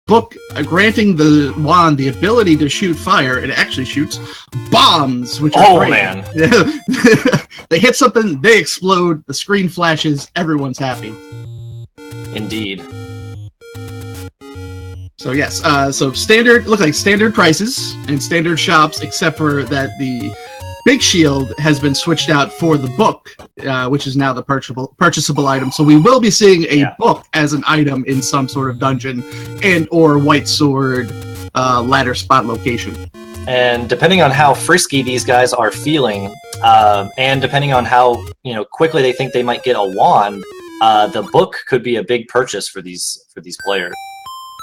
book granting the wand the ability to shoot fire. It actually shoots bombs, which are great. Man. They hit something, they explode, the screen flashes, everyone's happy. Indeed. So yes, so look like standard prices and standard shops, except for that the Big Shield has been switched out for the book, which is now the purchasable item. So we will be seeing a book as an item in some sort of dungeon and or White Sword ladder spot location. And depending on how frisky these guys are feeling, and depending on how quickly they think they might get a wand, the book could be a big purchase for these players.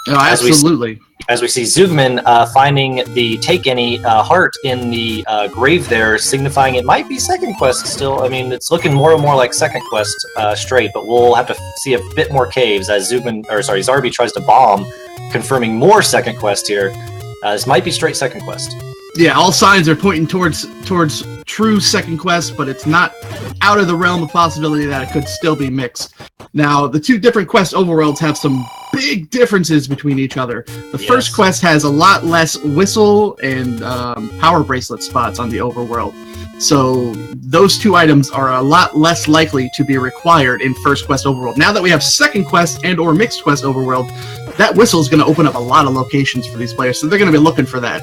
Oh, absolutely. As we see Zugman finding the Take Any heart in the grave there, signifying it might be second quest still. I mean, it's looking more and more like second quest straight, but we'll have to see a bit more caves as Zarby tries to bomb, confirming more second quest here. This might be straight second quest. Yeah, all signs are pointing towards true second quest, but it's not out of the realm of possibility that it could still be mixed. Now, the two different quest overworlds have some big differences between each other. The first quest has a lot less whistle and power bracelet spots on the overworld. So those two items are a lot less likely to be required in first quest overworld. Now that we have second quest and or mixed quest overworld, that whistle is going to open up a lot of locations for these players, so they're going to be looking for that.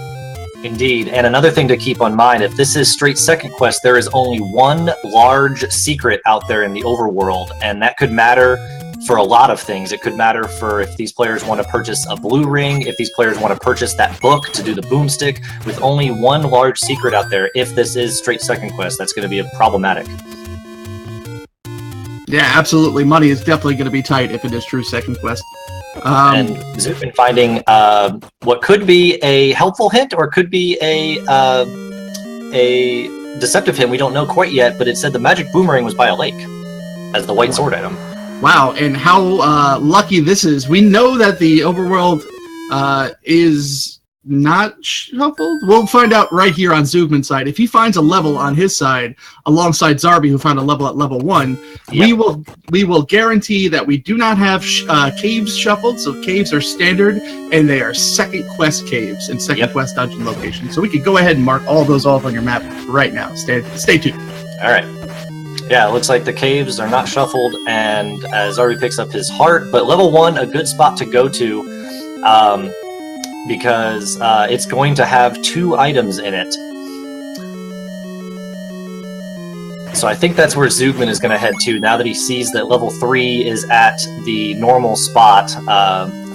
Indeed, and another thing to keep in mind, if this is straight second quest, there is only one large secret out there in the overworld, and that could matter for a lot of things. It could matter for if these players want to purchase a blue ring, if these players want to purchase that book to do the boomstick. With only one large secret out there, if this is straight second quest, that's going to be problematic. Yeah, absolutely. Money is definitely going to be tight if it is true second quest. And Zupin finding what could be a helpful hint or could be a deceptive hint. We don't know quite yet, but it said the magic boomerang was by a lake as the white sword item. Wow, and how lucky this is. We know that the overworld is not shuffled. We'll find out right here on Zugman's side. If he finds a level on his side alongside Zarby, who found a level at level 1, we will guarantee that we do not have caves shuffled. So caves are standard, and they are second quest caves and second quest dungeon locations. So we could go ahead and mark all those off on your map right now. Stay tuned. All right. Yeah, it looks like the caves are not shuffled, and Zarby picks up his heart. But level 1, a good spot to go to. Because it's going to have 2 items in it. So I think that's where Zugman is going to head to, now that he sees that level 3 is at the normal spot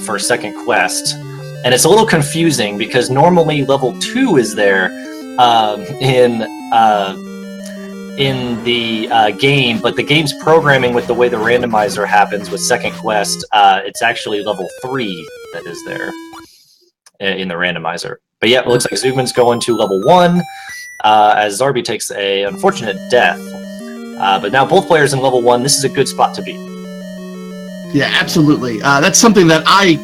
for second quest. And it's a little confusing, because normally level 2 is there in the game, but the game's programming with the way the randomizer happens with second quest, it's actually level 3 that is there in the randomizer. But yeah, it looks like Zugman's going to level 1 as Zarby takes a unfortunate death. But now both players in level 1, this is a good spot to be. Yeah, absolutely. That's something that I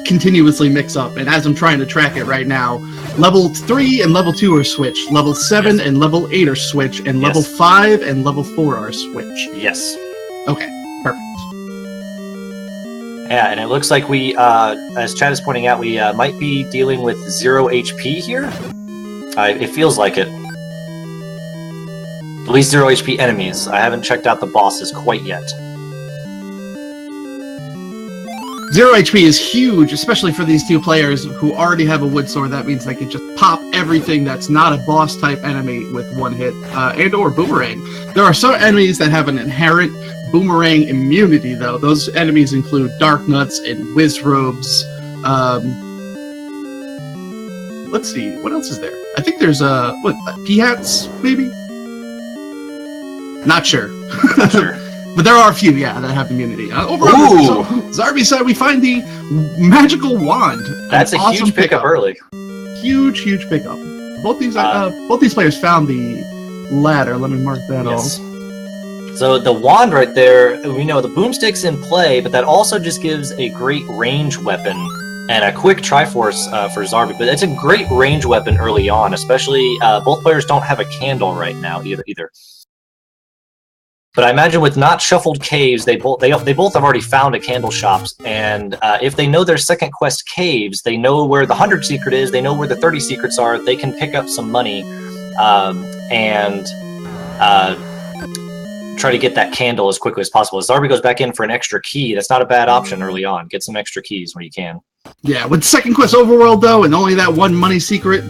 continuously mix up, and as I'm trying to track it right now, level 3 and level 2 are switched, level 7 and level 8 are switched, and level 5 and level 4 are switched. Yes. Okay, perfect. Yeah, and it looks like we, as Chad is pointing out, we might be dealing with 0 HP here. It feels like it. At least 0 HP enemies. I haven't checked out the bosses quite yet. 0 HP is huge, especially for these 2 players who already have a wood sword. That means they can just pop everything that's not a boss type enemy with 1 hit, and or boomerang. There are some enemies that have an inherent boomerang immunity, though. Those enemies include Dark Nuts and Wizrobes. Let's see, what else is there? I think there's P-Hats, maybe? Not sure. Not sure. But there are a few, that have immunity. Overall, Zarby said we find the magical wand. That's a awesome huge pickup early. Huge pickup. Both these players found the ladder. Let me mark that off. So the wand right there, we know the boomstick's in play, but that also just gives a great range weapon and a quick Triforce for Zarby. But it's a great range weapon early on, especially both players don't have a candle right now either. But I imagine with not shuffled caves, they both have already found a candle shops, and if they know their second quest caves, they know where the 100 secret is, they know where the 30 secrets are. They can pick up some money and try to get that candle as quickly as possible. As Zarby goes back in for an extra key, that's not a bad option early on. Get some extra keys when you can. Yeah, with second quest overworld though, and only that one money secret,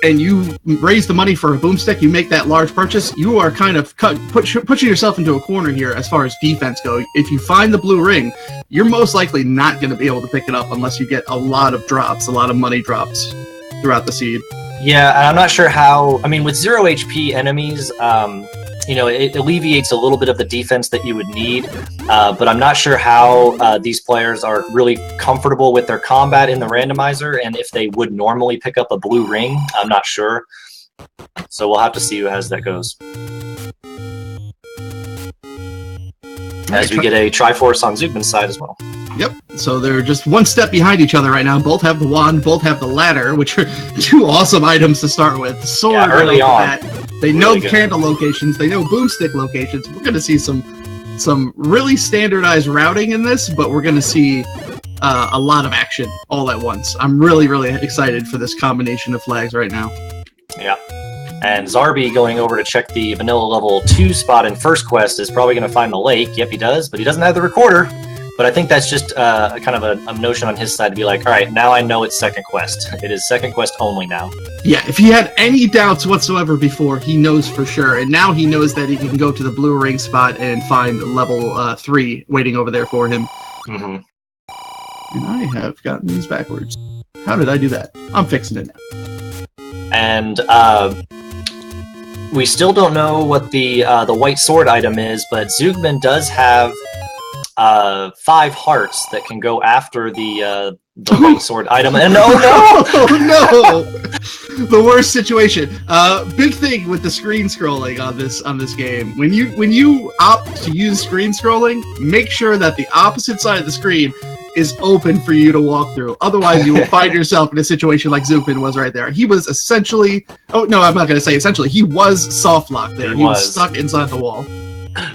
and you raise the money for a boomstick, you make that large purchase, you are kind of pushing yourself into a corner here as far as defense go. If you find the blue ring, you're most likely not going to be able to pick it up unless you get a lot of drops, a lot of money drops throughout the seed. Yeah, and I'm not sure how... I mean, with 0 HP enemies, you know, it alleviates a little bit of the defense that you would need, but I'm not sure how these players are really comfortable with their combat in the randomizer, and if they would normally pick up a blue ring, I'm not sure. So we'll have to see as that goes. As we get a Triforce on Zugman's side as well. Yep, so they're just one step behind each other right now. Both have the wand, both have the ladder, which are two awesome items to start with. Sword early on. They know the candle locations, they know boomstick locations. We're going to see some really standardized routing in this, but we're going to see a lot of action all at once. I'm really, really excited for this combination of flags right now. Yeah. And Zarby going over to check the vanilla level 2 spot in first quest is probably going to find the lake. Yep, he does, but he doesn't have the recorder. But I think that's just kind of a notion on his side to be like, all right, now I know it's second quest. It is second quest only now. Yeah, if he had any doubts whatsoever before, he knows for sure. And now he knows that he can go to the blue ring spot and find level 3 waiting over there for him. Mm-hmm. And I have gotten these backwards. How did I do that? I'm fixing it now. And we still don't know what the white sword item is, but Zugman does have 5 hearts that can go after the white sword item. And no! The worst situation. Big thing with the screen scrolling on this game. When you opt to use screen scrolling, make sure that the opposite side of the screen is open for you to walk through. Otherwise, you will find yourself in a situation like Zupin was right there. He was essentially... Oh, no, I'm not going to say essentially. He was soft locked there. He was stuck inside the wall.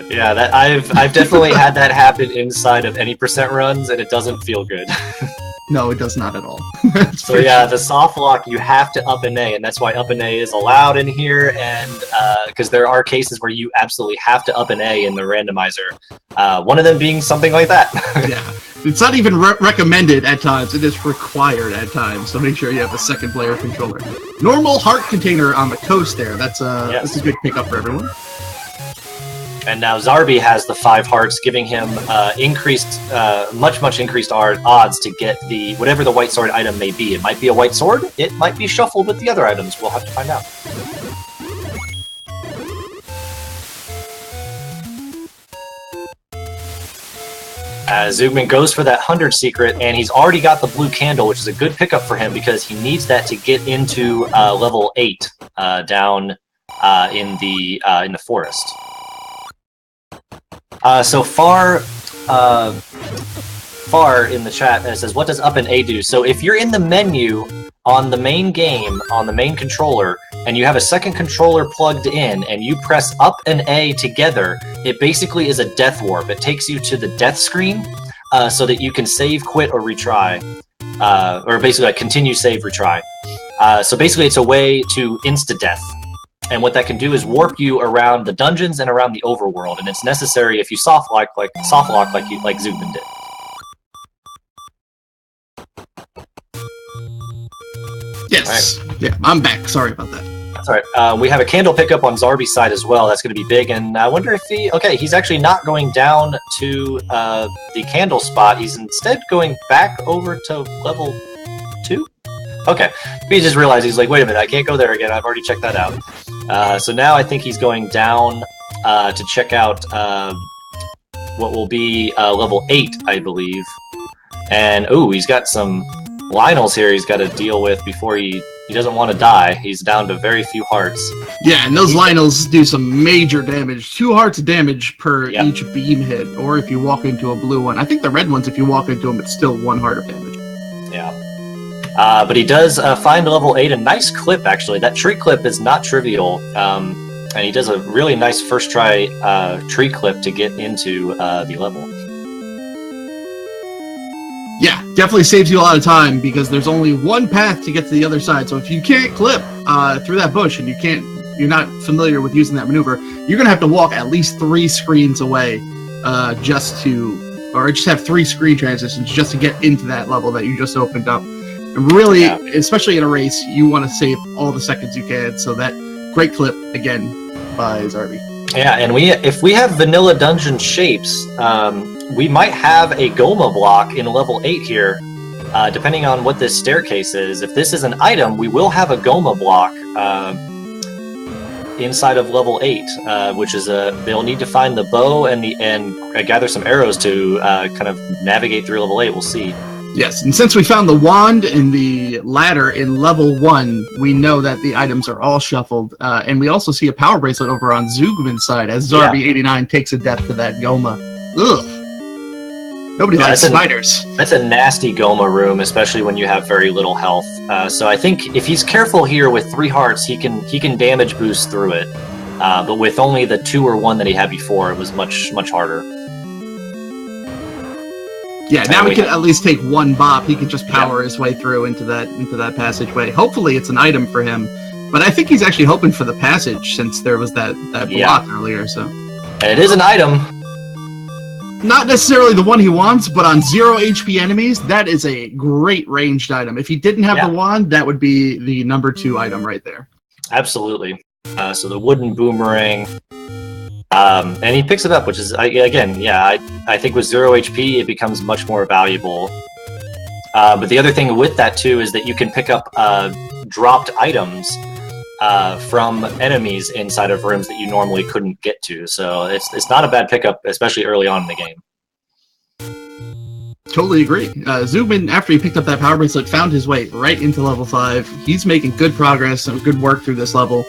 Yeah, that I've definitely had that happen inside of any percent runs, and it doesn't feel good. No, it does not at all. So yeah, the soft lock, you have to up an A, and that's why up an A is allowed in here, and because there are cases where you absolutely have to up an A in the randomizer. One of them being something like that. Yeah, it's not even recommended at times, it is required at times, so make sure you have a second player controller. Normal heart container on the coast there, that's a good pickup for everyone. And now Zarby has the 5 hearts, giving him increased, much increased odds to get the whatever the white sword item may be. It might be a white sword. It might be shuffled with the other items. We'll have to find out. Zugman goes for that 100 secret, and he's already got the blue candle, which is a good pickup for him because he needs that to get into level 8 down in the forest. So far in the chat, it says, what does up and A do? So if you're in the menu on the main game, on the main controller, and you have a second controller plugged in, and you press up and A together, it basically is a death warp. It takes you to the death screen so that you can save, quit, or retry. Or basically like continue, save, retry. So basically it's a way to insta-death. And what that can do is warp you around the dungeons and around the overworld, and it's necessary if you soft lock like Zugman did. Yes. Right. Yeah, I'm back. Sorry about that. That's all right. We have a candle pickup on Zarby's side as well. That's going to be big, and I wonder if he... Okay, he's actually not going down to the candle spot. He's instead going back over to level 2? Okay. He just realized, he's like, wait a minute, I can't go there again. I've already checked that out. So now I think he's going down to check out what will be level 8, I believe. And, ooh, he's got some Lionels here he's got to deal with before he doesn't want to die. He's down to very few hearts. Yeah, and those Lionels do some major damage. 2 hearts of damage per each beam hit, or if you walk into a blue one. I think the red ones, if you walk into them, it's still 1 heart of damage. Yeah. But he does find level 8, a nice clip, actually. That tree clip is not trivial. And he does a really nice first try tree clip to get into the level. Yeah, definitely saves you a lot of time because there's only one path to get to the other side. So if you can't clip through that bush and you're not familiar with using that maneuver, you're gonna have to walk at least 3 screens away just have 3 screen transitions just to get into that level that you just opened up. And really, especially in a race, you want to save all the seconds you can. So that great clip again by Zarby. Yeah, and if we have vanilla dungeon shapes, we might have a Goma block in level 8 here, depending on what this staircase is. If this is an item, we will have a Goma block inside of level 8, which is they'll need to find the bow and gather some arrows to kind of navigate through level 8. We'll see. Yes, and since we found the wand and the ladder in level 1, we know that the items are all shuffled. And we also see a power bracelet over on Zugman's side as Zarby89 takes a death to that Goma. Ugh. Nobody likes spiders. That's a nasty Goma room, especially when you have very little health. So I think if he's careful here with 3 hearts, he can damage boost through it. But with only the 2 or 1 that he had before, it was much harder. Yeah, now we can at least take 1 bop. He can just power his way through into that passageway. Hopefully, it's an item for him. But I think he's actually hoping for the passage since there was that block earlier. So, and it is an item. Not necessarily the one he wants, but on 0 HP enemies, that is a great ranged item. If he didn't have the wand, that would be the number 2 item right there. Absolutely. So the wooden boomerang. And he picks it up, which is, I think with 0 HP, it becomes much more valuable. But the other thing with that, too, is that you can pick up dropped items from enemies inside of rooms that you normally couldn't get to. So it's not a bad pickup, especially early on in the game. Totally agree. Zugman, after he picked up that power bracelet, found his way right into level 5. He's making good progress and good work through this level.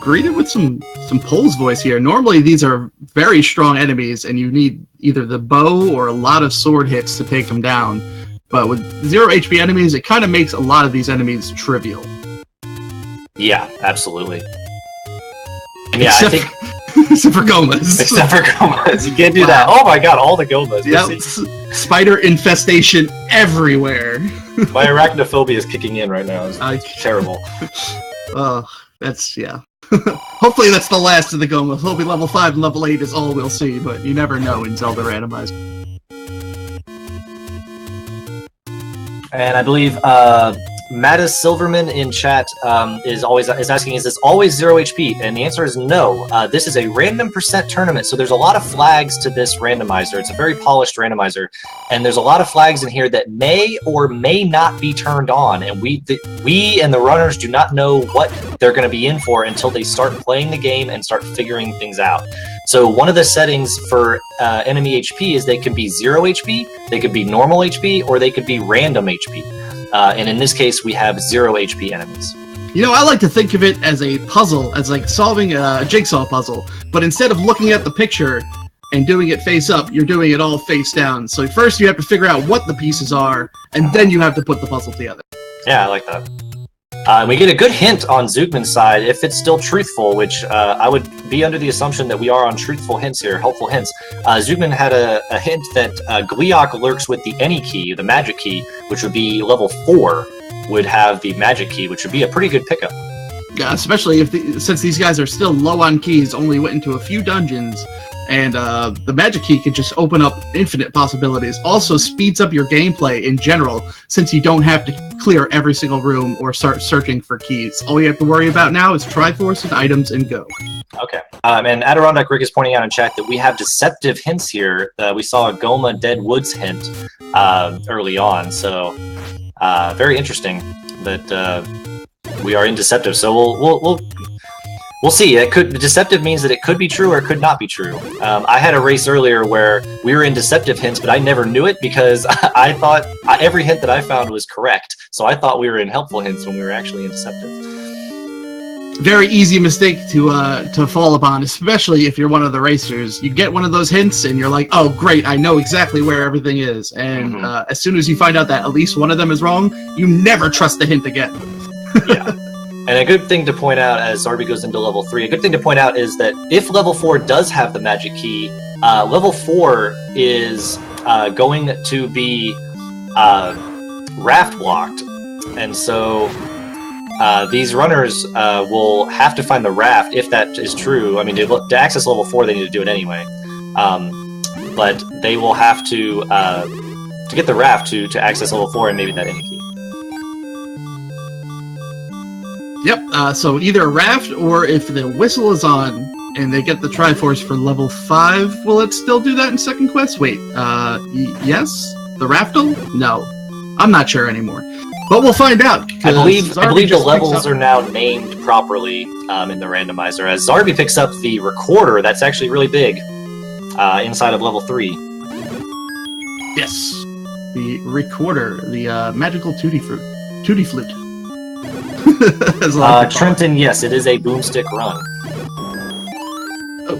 Greeted with some Pole's voice here. Normally these are very strong enemies and you need either the bow or a lot of sword hits to take them down. But with 0 HP enemies, it kind of makes a lot of these enemies trivial. Yeah, absolutely. And I think except for Gomas. Except for Gomas. You can't do that. Oh my god, all the Gomas. Yep. Spider infestation everywhere. My arachnophobia is kicking in right now. It's terrible. That's Hopefully that's the last of the Gomas. Hopefully level 5 and level 8 is all we'll see, but you never know in Zelda Randomizer. And I believe Mattis Silverman in chat is asking, is this always 0 HP? And the answer is no. This is a random % tournament, so there's a lot of flags to this randomizer. It's a very polished randomizer, and there's a lot of flags in here that may or may not be turned on, and we and the runners do not know what they're going to be in for until they start playing the game and start figuring things out. So one of the settings for enemy HP is they can be 0 HP, they could be normal HP, or they could be random HP. And in this case, we have 0 HP enemies. You know, I like to think of it as a puzzle, as like solving a jigsaw puzzle. But instead of looking at the picture and doing it face up, you're doing it all face down. So first you have to figure out what the pieces are, and then you have to put the puzzle together. Yeah, I like that. We get a good hint on Zugman's side if it's still truthful, which I would be under the assumption that we are on truthful hints here, helpful hints. Zugman had a hint that Gliok lurks with the any key, the magic key, which would be level 4, would have the magic key, which would be a pretty good pickup. Yeah, especially since these guys are still low on keys, only went into a few dungeons, and the magic key can just open up infinite possibilities. Also speeds up your gameplay in general, since you don't have to clear every single room or start searching for keys. All you have to worry about now is Triforce and items and go. Okay. And Adirondack Rick is pointing out in chat that we have deceptive hints here. We saw a Goma Dead Woods hint early on, so very interesting that we are in deceptive. So we'll see. Deceptive means that it could be true or it could not be true. I had a race earlier where we were in deceptive hints, but I never knew it because I thought every hint that I found was correct. So I thought we were in helpful hints when we were actually in deceptive. Very easy mistake to fall upon, especially if you're one of the racers. You get one of those hints and you're like, oh great, I know exactly where everything is. And as soon as you find out that at least one of them is wrong, you never trust the hint again. Yeah. And a good thing to point out as Zarby goes into level 3, a good thing to point out is that if level 4 does have the magic key, level 4 is going to be raft blocked. And so these runners will have to find the raft if that is true. I mean, to access level 4, they need to do it anyway. But they will have to get the raft to access level 4 and maybe that any key. Yep, so either a raft, or if the whistle is on and they get the Triforce for level 5, will it still do that in second quest? Wait, yes? The raftle? No. I'm not sure anymore. But we'll find out. I believe the levels are now named properly in the randomizer. As Zarby picks up the recorder, that's actually really big inside of level 3. Yes, the recorder, the magical tutti flute. Trenton, yes, it is a boomstick run. Oh.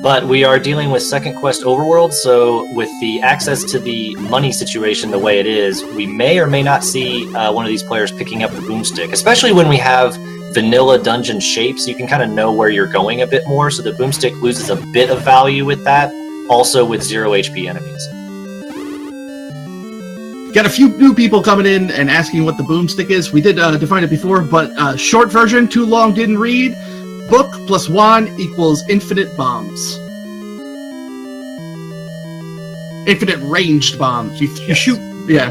But we are dealing with second quest overworld, so with the access to the money situation the way it is, we may or may not see one of these players picking up the boomstick, especially when we have vanilla dungeon shapes. You can kind of know where you're going a bit more, so the boomstick loses a bit of value with that, also with 0 HP enemies. Got a few new people coming in and asking what the boomstick is. We did define it before, but short version, too long, didn't read. Book plus wand equals infinite bombs. Infinite ranged bombs. You shoot,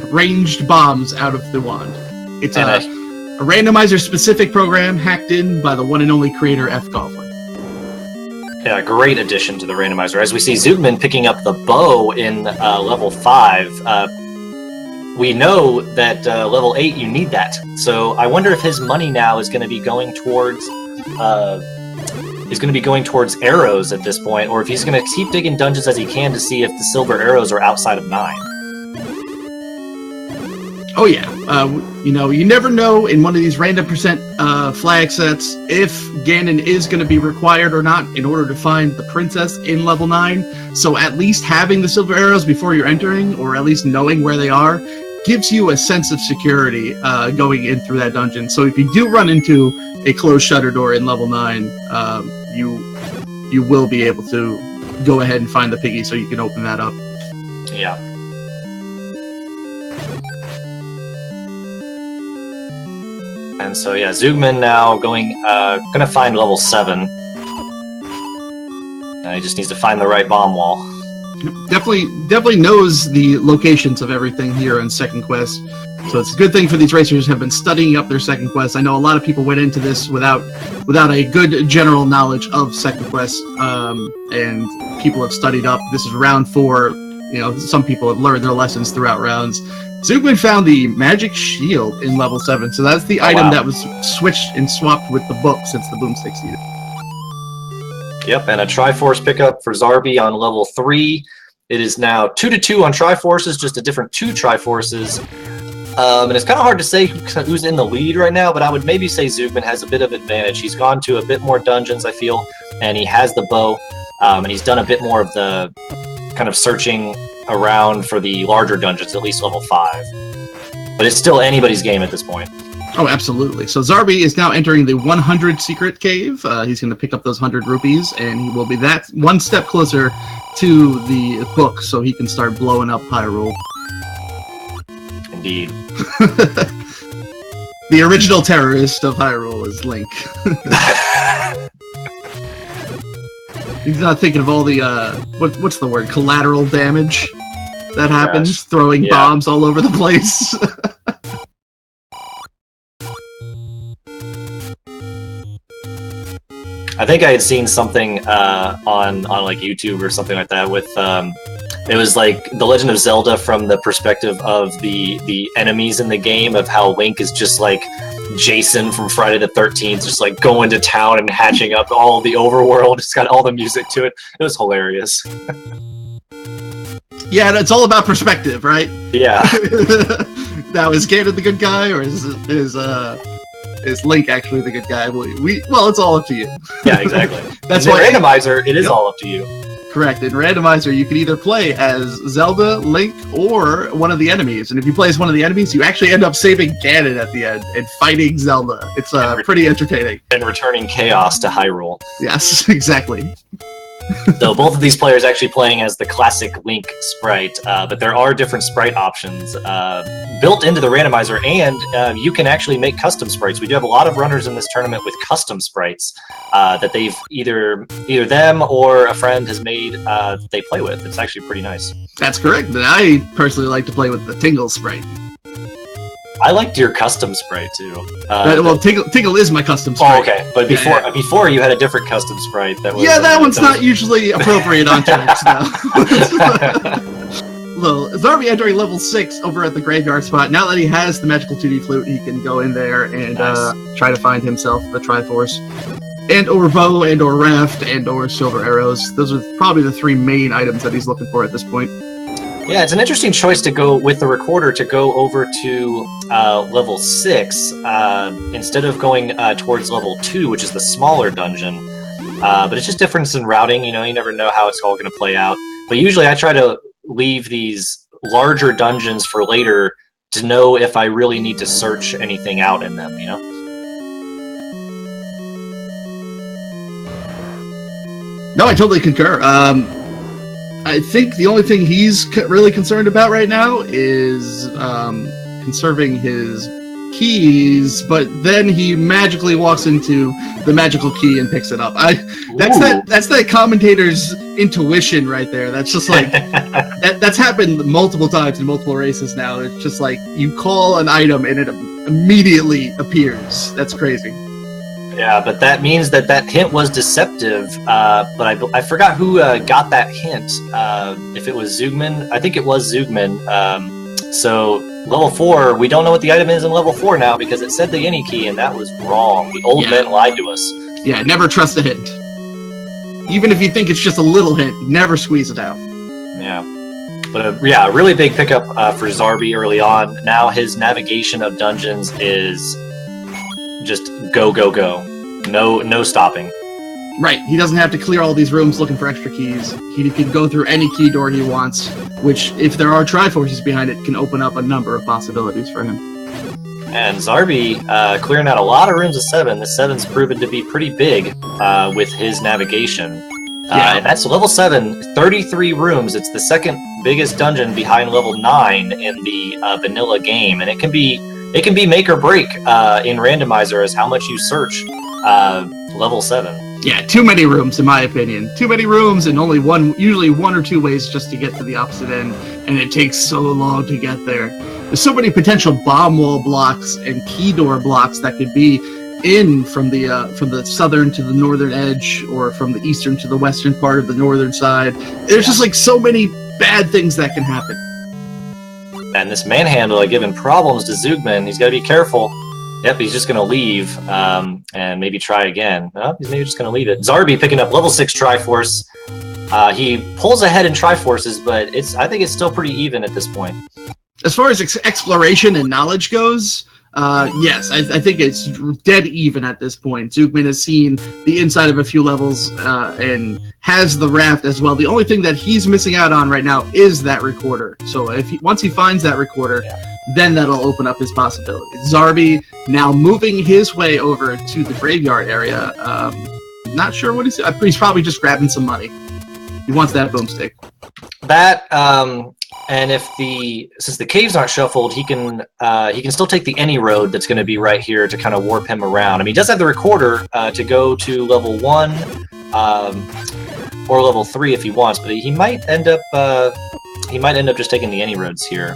ranged bombs out of the wand. It's a randomizer-specific program hacked in by the one and only creator F. Coughlin. Yeah, great addition to the randomizer. As we see Zugman picking up the bow in level 5, we know that level 8 you need that. So I wonder if his money now is going to be going towards arrows at this point, or if he's going to keep digging dungeons as he can to see if the silver arrows are outside of 9. Oh yeah, you never know in one of these random percent flag sets if Ganon is going to be required or not in order to find the princess in level 9. So at least having the silver arrows before you're entering, or at least knowing where they are, gives you a sense of security going in through that dungeon. So if you do run into a closed shutter door in level 9, you will be able to go ahead and find the piggy so you can open that up. Yeah. And so yeah, Zugman now gonna find level 7. He just needs to find the right bomb wall. Definitely knows the locations of everything here in second quest. So it's a good thing for these racers who have been studying up their second quest. I know a lot of people went into this without a good general knowledge of second quest, and people have studied up. This is round 4. Some people have learned their lessons throughout rounds. Zugman found the magic shield in level 7, so that's the item that was switched and swapped with the book since the boomstick's needed. Yep, and a Triforce pickup for Zarby on level 3. It is now 2-2 on Triforces, just a different 2 Triforces. And it's kind of hard to say who's in the lead right now, but I would maybe say Zugman has a bit of advantage. He's gone to a bit more dungeons, I feel, and he has the bow, and he's done a bit more of the kind of searching around for the larger dungeons, at least level 5. But it's still anybody's game at this point. Oh, absolutely. So Zarby is now entering the 100 secret cave. He's going to pick up those 100 rupees, and he will be that one step closer to the book so he can start blowing up Hyrule. Indeed. The original terrorist of Hyrule is Link. He's not thinking of all the, what's the word, collateral damage that happens, throwing bombs all over the place. I think I had seen something on like YouTube or something like that with it was like The Legend of Zelda from the perspective of the enemies in the game, of how Link is just like Jason from Friday the 13th, just like going to town and hatching up all the overworld. It's got all the music to it. It was hilarious. Yeah, it's all about perspective, right? Yeah. Now, is Ganon the good guy, or is Link actually the good guy? Well, it's all up to you. Yeah, exactly. That's why why randomizer. It is all up to you. Correct. In Randomizer, you can either play as Zelda, Link, or one of the enemies. And if you play as one of the enemies, you actually end up saving Ganon at the end and fighting Zelda. It's pretty entertaining. And returning chaos to Hyrule. Yes, exactly. So both of these players actually playing as the classic Link sprite, but there are different sprite options built into the randomizer, and you can actually make custom sprites. We do have a lot of runners in this tournament with custom sprites that they've either them or a friend has made they play with. It's actually pretty nice. That's correct. And I personally like to play with the Tingle sprite. I liked your custom sprite too. Well, Tingle is my custom sprite. Oh, okay. But before you had a different custom sprite that was. Yeah, that one's not usually appropriate on turnips now. Well, Zarby entering level 6 over at the graveyard spot. Now that he has the magical 2D flute, he can go in there and try to find himself the Triforce, and or bow, and or raft, and or silver arrows. Those are probably the 3 main items that he's looking for at this point. Yeah, it's an interesting choice to go with the recorder to go over to level 6 instead of going towards level 2, which is the smaller dungeon. But it's just difference in routing. You know, you never know how it's all going to play out. But usually I try to leave these larger dungeons for later to know if I really need to search anything out in them, you know? No, I totally concur. I think the only thing he's really concerned about right now is conserving his keys, but then he magically walks into the magical key and picks it up. That's that commentator's intuition right there. That's just like that's happened multiple times in multiple races now. It's just like you call an item and it immediately appears. That's crazy. Yeah, but that means that hint was deceptive. But I forgot who got that hint. If it was Zugman, I think it was Zugman. So level 4, we don't know what the item is in level 4 now because it said the any key and that was wrong. The old men lied to us. Yeah, never trust a hint. Even if you think it's just a little hint, never squeeze it out. Yeah. But yeah, a really big pickup for Zarby early on. Now his navigation of dungeons is just go, go, go. No stopping. Right, he doesn't have to clear all these rooms looking for extra keys. He can go through any key door he wants, which, if there are Triforces behind it, can open up a number of possibilities for him. And Zarby clearing out a lot of rooms of 7. The 7's proven to be pretty big with his navigation. And that's level 7, 33 rooms. It's the second biggest dungeon behind level 9 in the vanilla game, and it can be make or break in Randomizer as how much you search level 7. Yeah, too many rooms, in my opinion. Too many rooms, and usually one or two ways just to get to the opposite end, and it takes so long to get there. There's so many potential bomb wall blocks and key door blocks that could be in from the southern to the northern edge, or from the eastern to the western part of the northern side. There's just like so many bad things that can happen. And this manhandle giving problems to Zugman. He's got to be careful. Yep, he's just going to leave and maybe try again. Oh, he's maybe just going to leave it. Zarby picking up level 6 Triforce. He pulls ahead in Triforces, but I think it's still pretty even at this point. As far as exploration and knowledge goes, yes, I think it's dead even at this point. Zugman has seen the inside of a few levels and has the raft as well. The only thing that he's missing out on right now is that recorder. So once he finds that recorder, then that'll open up his possibilities. Zarby now moving his way over to the graveyard area. Not sure what he's probably just grabbing some money. He wants that boomstick. That and since the caves aren't shuffled, he can still take the any road that's going to be right here to kind of warp him around. I mean, he does have the recorder to go to level 1 or level 3 if he wants, but he might end up just taking the any roads here.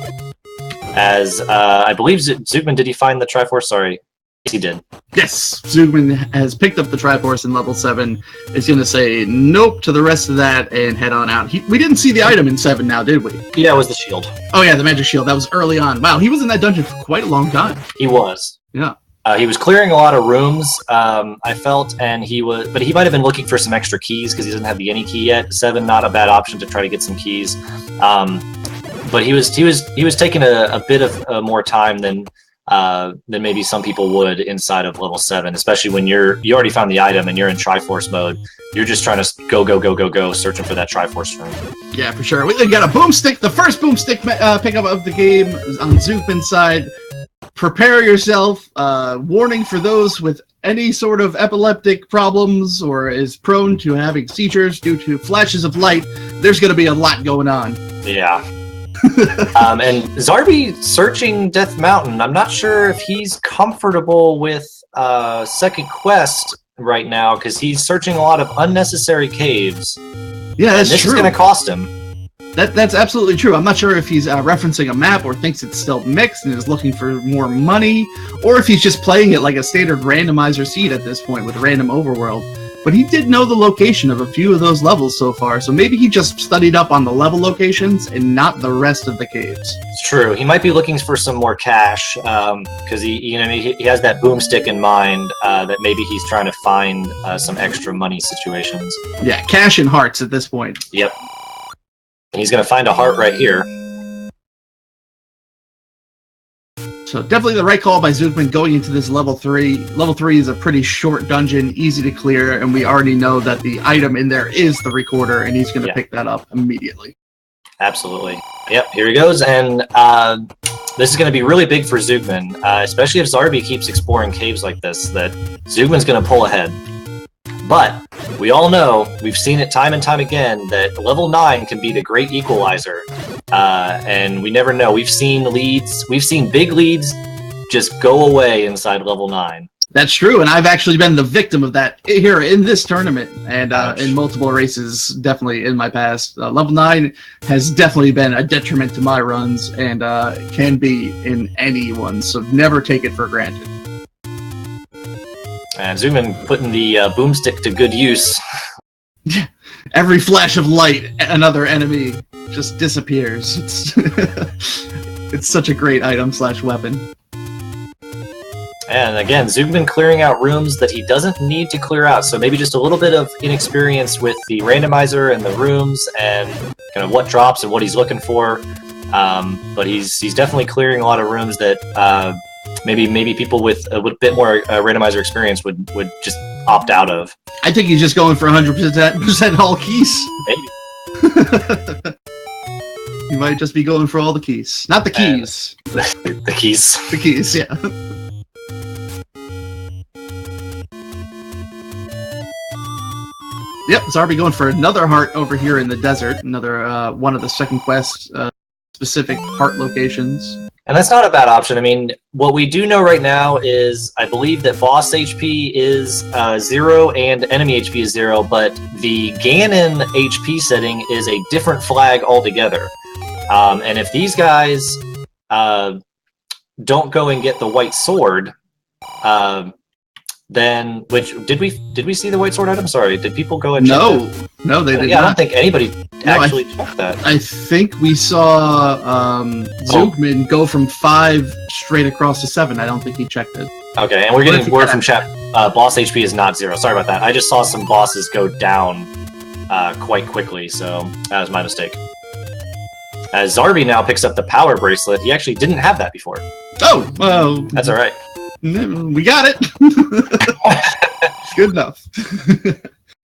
As I believe Zugman, did he find the Triforce? Sorry. Yes, he did. Yes, Zugman has picked up the Triforce in level 7. Is going to say nope to the rest of that and head on out. We didn't see the item in 7 now, did we? Yeah, it was the shield. Oh yeah, the magic shield. That was early on. Wow, he was in that dungeon for quite a long time. He was. Yeah. He was clearing a lot of rooms, I felt, but he might have been looking for some extra keys because he doesn't have the any key yet. 7, not a bad option to try to get some keys. But he was taking a bit of more time than than maybe some people would inside of level 7, especially when you already found the item and you're in Triforce mode. You're just trying to go, searching for that Triforce room. Yeah, for sure. We got a boomstick, the first boomstick pickup of the game on Zoopman's side. Prepare yourself. Warning for those with any sort of epileptic problems or is prone to having seizures due to flashes of light. There's going to be a lot going on. Yeah. And Zarby searching Death Mountain. I'm not sure if he's comfortable with second quest right now because he's searching a lot of unnecessary caves. Yeah, that's this true. is going to cost him. That's absolutely true. I'm not sure if he's referencing a map or thinks it's still mixed and is looking for more money, or if he's just playing it like a standard randomizer seed at this point with random overworld. But he did know the location of a few of those levels so far, so maybe he just studied up on the level locations and not the rest of the caves. It's true. He might be looking for some more cash because he has that boomstick in mind that maybe he's trying to find some extra money situations. Yeah, cash and hearts at this point. Yep. And he's going to find a heart right here. So definitely the right call by Zoopman going into this level 3. Level 3 is a pretty short dungeon, easy to clear, and we already know that the item in there is the recorder, and he's going to pick that up immediately. Absolutely. Yep, here he goes, and this is going to be really big for Zoopman, especially if Zarby keeps exploring caves like this, that Zoopman's going to pull ahead. But we all know, we've seen it time and time again, that level 9 can be the great equalizer. And we never know. We've seen big leads just go away inside level 9. That's true, and I've actually been the victim of that here in this tournament, and in multiple races, definitely in my past. Level 9 has definitely been a detriment to my runs, and can be in any one, so never take it for granted. And Zoopman putting the boomstick to good use. Every flash of light, another enemy just disappears. It's such a great item / weapon. And again, Zoopman clearing out rooms that he doesn't need to clear out. So maybe just a little bit of inexperience with the randomizer and the rooms and kind of what drops and what he's looking for. But he's definitely clearing a lot of rooms that maybe people with a bit more randomizer experience would just opt out of. I think he's just going for 100% all keys. Maybe. He might just be going for all the keys. Not the keys. The keys. The keys, yeah. Yep, Zarby going for another heart over here in the desert. Another one of the second quest specific heart locations. And that's not a bad option. I mean, what we do know right now is, I believe that boss HP is 0 and enemy HP is 0, but the Ganon HP setting is a different flag altogether. And if these guys don't go and get the white sword, then did we see the white sword item? Sorry, did people go and check that? No, they did not. I don't think anybody actually checked that. I think we saw Zoopman go from 5 straight across to 7. I don't think he checked it. Okay, and we're getting word from chat. Boss HP is not 0. Sorry about that. I just saw some bosses go down quite quickly, so that was my mistake. As Zarby now picks up the power bracelet, he actually didn't have that before. Oh, well, that's all right. We got it. Good enough.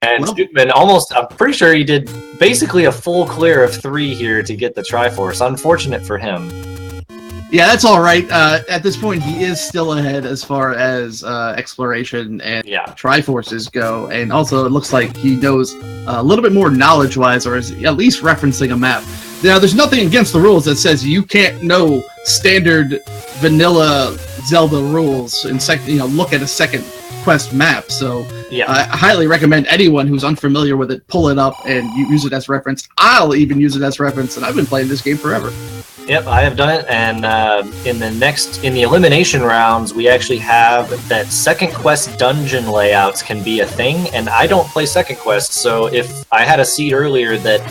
And Zoopman I'm pretty sure he did basically a full clear of 3 here to get the Triforce. Unfortunate for him. Yeah, that's all right. At this point, he is still ahead as far as exploration and Triforces go. And also, it looks like he knows a little bit more knowledge-wise, or is at least referencing a map. Now, there's nothing against the rules that says you can't know standard vanilla Zelda rules and look at a second quest map. So I highly recommend anyone who's unfamiliar with it pull it up and use it as reference. I'll even use it as reference, and I've been playing this game forever. Yep, I have done it, and in the elimination rounds, we actually have that second quest dungeon layouts can be a thing, and I don't play second quest, so if I had a seed earlier that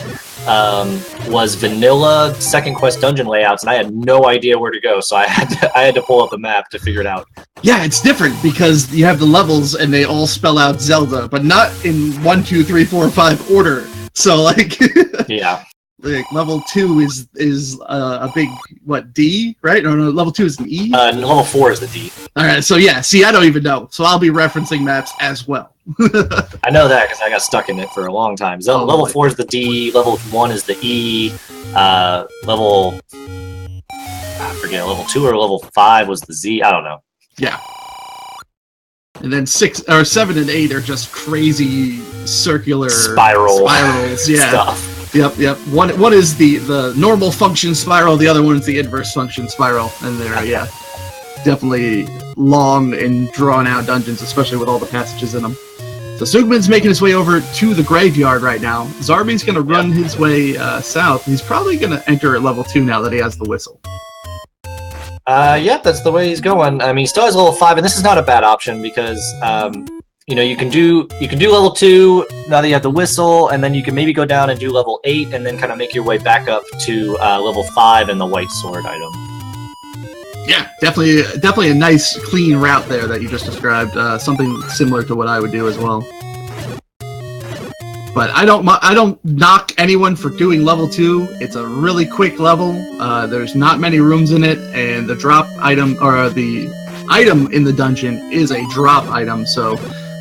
was vanilla second quest dungeon layouts, and I had no idea where to go, so I had to pull up a map to figure it out. Yeah, it's different because you have the levels and they all spell out Zelda, but not in 1, 2, 3, 4, 5 order. So like level 2 is a big what D, right? No, level 2 is an E. Level 4 is the D. All right, so yeah, see, I don't even know, so I'll be referencing maps as well. I know that because I got stuck in it for a long time. So level 4 is the D, level 1 is the E, level I forget, level 2 or level 5 was the Z. I don't know. Yeah. And then 6 or 7 and 8 are just crazy circular spirals. Yeah. Stuff. Yep. One is the normal function spiral. The other one is the inverse function spiral. And they're definitely long and drawn out dungeons, especially with all the passages in them. So Zugman's making his way over to the graveyard right now. Zarby's going to run his way south. He's probably going to enter at level 2 now that he has the whistle. That's the way he's going. I mean, he still has level 5, and this is not a bad option because you can do level 2 now that you have the whistle, and then you can maybe go down and do level 8, and then kind of make your way back up to level 5 and the white sword item. Yeah, definitely a nice clean route there that you just described. Something similar to what I would do as well. But I don't knock anyone for doing level 2. It's a really quick level. There's not many rooms in it, and the drop item or the item in the dungeon is a drop item. So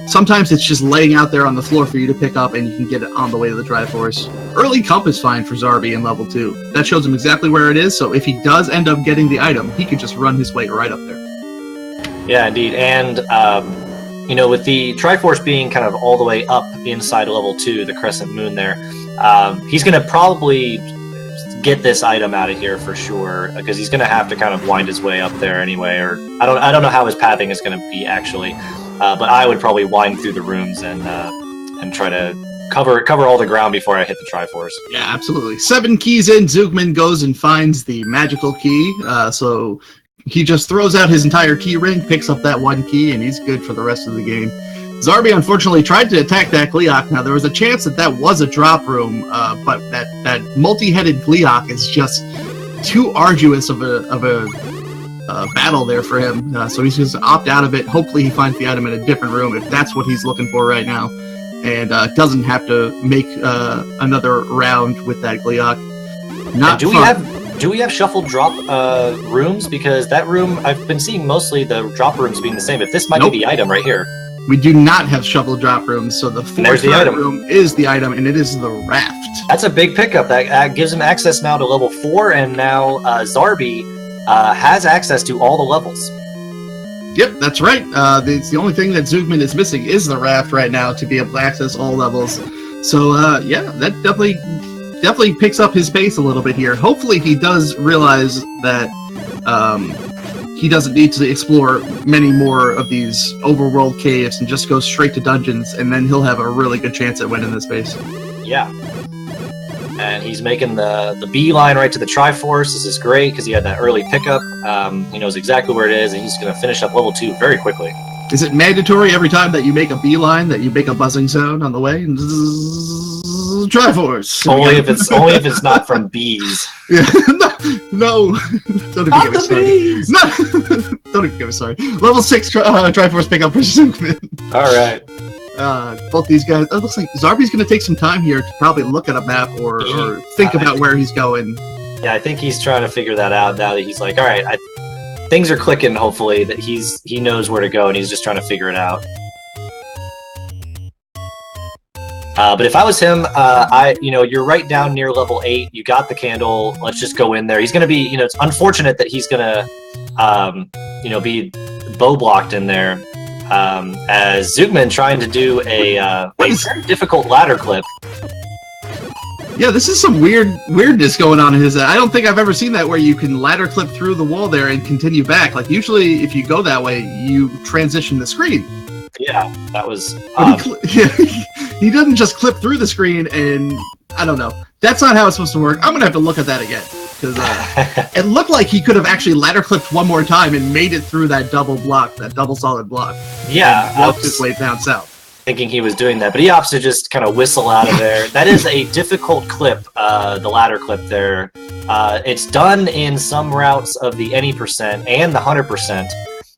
sometimes it's just laying out there on the floor for you to pick up, and you can get it on the way to the Triforce. Early Cup is fine for Zarby in level 2. That shows him exactly where it is. So if he does end up getting the item, he can just run his way right up there. Yeah, indeed, and with the Triforce being kind of all the way up inside level 2, the Crescent Moon there, he's going to probably get this item out of here for sure, because he's going to have to kind of wind his way up there anyway, or I don't know how his pathing is going to be actually, but I would probably wind through the rooms and try to cover all the ground before I hit the Triforce. Yeah, absolutely. 7 keys in, Zugman goes and finds the magical key, so he just throws out his entire key ring, picks up that 1 key, and he's good for the rest of the game. Zarby unfortunately tried to attack that Gleeok. Now there was a chance that was a drop room, but that multi-headed Gleeok is just too arduous of a battle there for him. So he's just opt out of it. Hopefully he finds the item in a different room if that's what he's looking for right now, and doesn't have to make another round with that Gleeok. Do we have shuffled drop rooms? Because that room, I've been seeing mostly the drop rooms being the same. If this might be the item right here. We do not have shuffle drop rooms, so the 4th room is the item, and it is the raft. That's a big pickup. That gives him access now to level 4, and now Zarby has access to all the levels. Yep, that's right. It's the only thing that Zugman is missing is the raft right now to be able to access all levels. So, that definitely picks up his pace a little bit here. Hopefully he does realize that he doesn't need to explore many more of these overworld caves and just go straight to dungeons, and then he'll have a really good chance at winning this base. Yeah. And he's making the beeline right to the Triforce. This is great because he had that early pickup. He knows exactly where it is, and he's going to finish up level 2 very quickly. Is it mandatory every time that you make a beeline that you make a buzzing sound on the way? Triforce. Only if it's not from bees. Yeah. No. Don't even get me started. No. Don't even get me started. Level 6 Triforce pickup for Zugman. All right. Both these guys. It looks like Zarby's going to take some time here to probably look at a map or think about where he's going. Yeah, I think he's trying to figure that out now that he's like, all right, things are clicking. Hopefully that he knows where to go, and he's just trying to figure it out. But if I was him, you're right down near level 8. You got the candle. Let's just go in there. He's going to be, it's unfortunate that he's going to, be bow blocked in there. As Zugman trying to do a very difficult ladder clip. Yeah, this is some weirdness going on in his. I don't think I've ever seen that where you can ladder clip through the wall there and continue back. Like usually, if you go that way, you transition the screen. Yeah, that was. He doesn't just clip through the screen, and I don't know. That's not how it's supposed to work. I'm gonna have to look at that again because it looked like he could have actually ladder clipped one more time and made it through that double solid block. Yeah, walked his way down south. Thinking he was doing that, but he opts to just kind of whistle out of there. That is a difficult clip, the ladder clip there. It's done in some routes of the any percent and the 100%.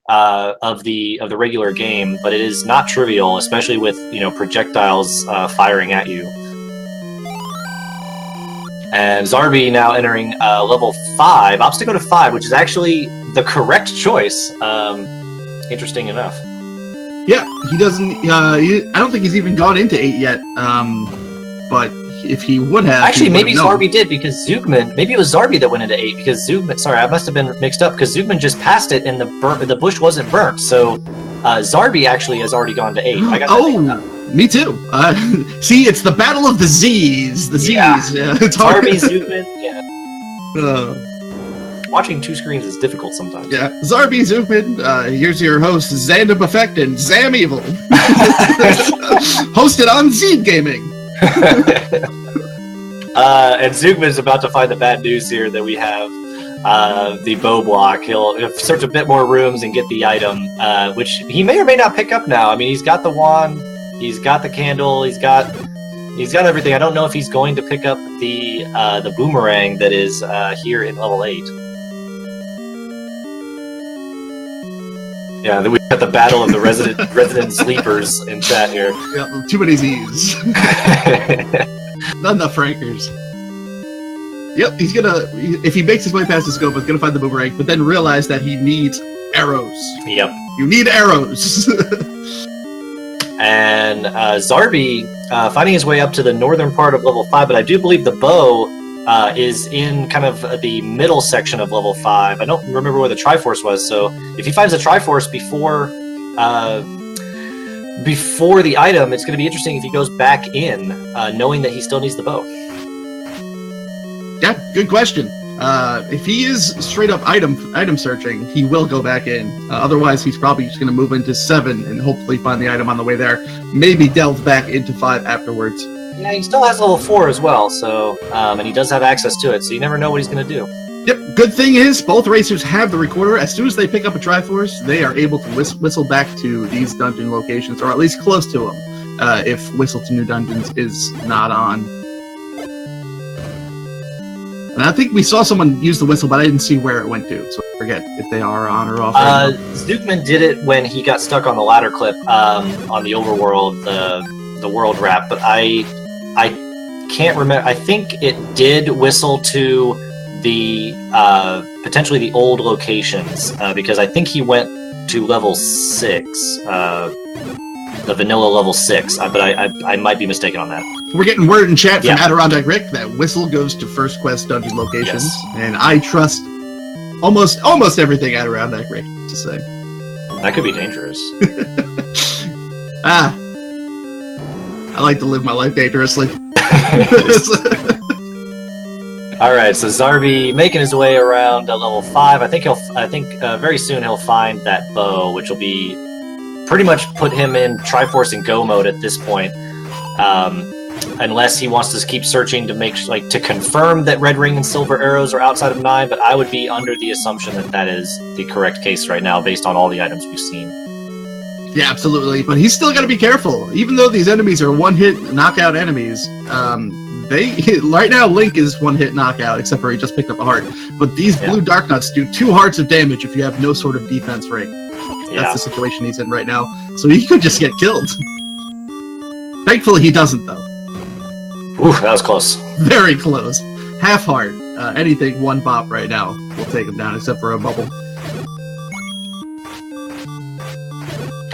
Of the regular game, but it is not trivial, especially with projectiles firing at you. And Zarby now entering level 5, opts to go to 5, which is actually the correct choice. Interesting enough. Yeah, he doesn't. I don't think he's even gone into 8 yet. But if he would have, actually, maybe Zarby did, because Zugman. Maybe it was Zarby that went into 8 because Zugman. Sorry, I must have been mixed up because Zugman just passed it and the bush wasn't burnt. So Zarby actually has already gone to 8. I got that. Me too. See, it's the battle of the Z's. The Z's. Yeah. It's hard. Zarby, Zugman. Yeah. Watching 2 screens is difficult sometimes. Yeah, Zarby Zugman, here's your host, Zandabuffect and JamEvil. Hosted on Zed Gaming. And Zugman's about to find the bad news here that we have the bow block. He'll search a bit more rooms and get the item, which he may or may not pick up now. I mean, he's got the wand, he's got the candle, he's got everything. I don't know if he's going to pick up the boomerang that is here in level 8. Yeah, then we've got the battle of the resident sleepers in chat here. Yeah, too many Z's. Not enough Frankers. Yep, he's gonna, if he makes his way past the scope, he's gonna find the boomerang, but then realize that he needs arrows. Yep. You need arrows. And Zarby finding his way up to the northern part of level 5, but I do believe the bow is in kind of the middle section of level 5. I don't remember where the Triforce was, so if he finds the Triforce before the item, it's going to be interesting if he goes back in, knowing that he still needs the bow. Yeah, good question. If he is straight up item searching, he will go back in. Otherwise, he's probably just going to move into 7 and hopefully find the item on the way there. Maybe delve back into 5 afterwards. Yeah, he still has level 4 as well, so and he does have access to it, so you never know what he's going to do. Yep, good thing is, both racers have the recorder. As soon as they pick up a Triforce, they are able to whistle back to these dungeon locations, or at least close to them, if Whistle to New Dungeons is not on. And I think we saw someone use the whistle, but I didn't see where it went to, so I forget if they are on or off. Zugman did it when he got stuck on the ladder clip on the overworld, the world wrap, but I can't remember. I think it did whistle to the potentially the old locations because I think he went to level 6, the vanilla level 6, but I might be mistaken on that. We're getting word in chat from Adirondack Rick that Whistle goes to first quest dungeon locations, and I trust almost everything Adirondack Rick has to say. That could be dangerous. I like to live my life dangerously. All right, so Zarby making his way around level 5. I think very soon he'll find that bow, which will be pretty much put him in Triforce and Go mode at this point, unless he wants to keep searching to to confirm that red ring and silver arrows are outside of 9. But I would be under the assumption that that is the correct case right now, based on all the items we've seen. Yeah, absolutely. But he's still got to be careful. Even though these enemies are one-hit knockout enemies, right now Link is one-hit knockout, except for he just picked up a heart. But these blue Dark Nuts do 2 hearts of damage if you have no sort of defense ring. That's the situation he's in right now. So he could just get killed. Thankfully, he doesn't, though. Ooh, that was close. Very close. Half heart. Anything 1 bop right now will take him down, except for a bubble.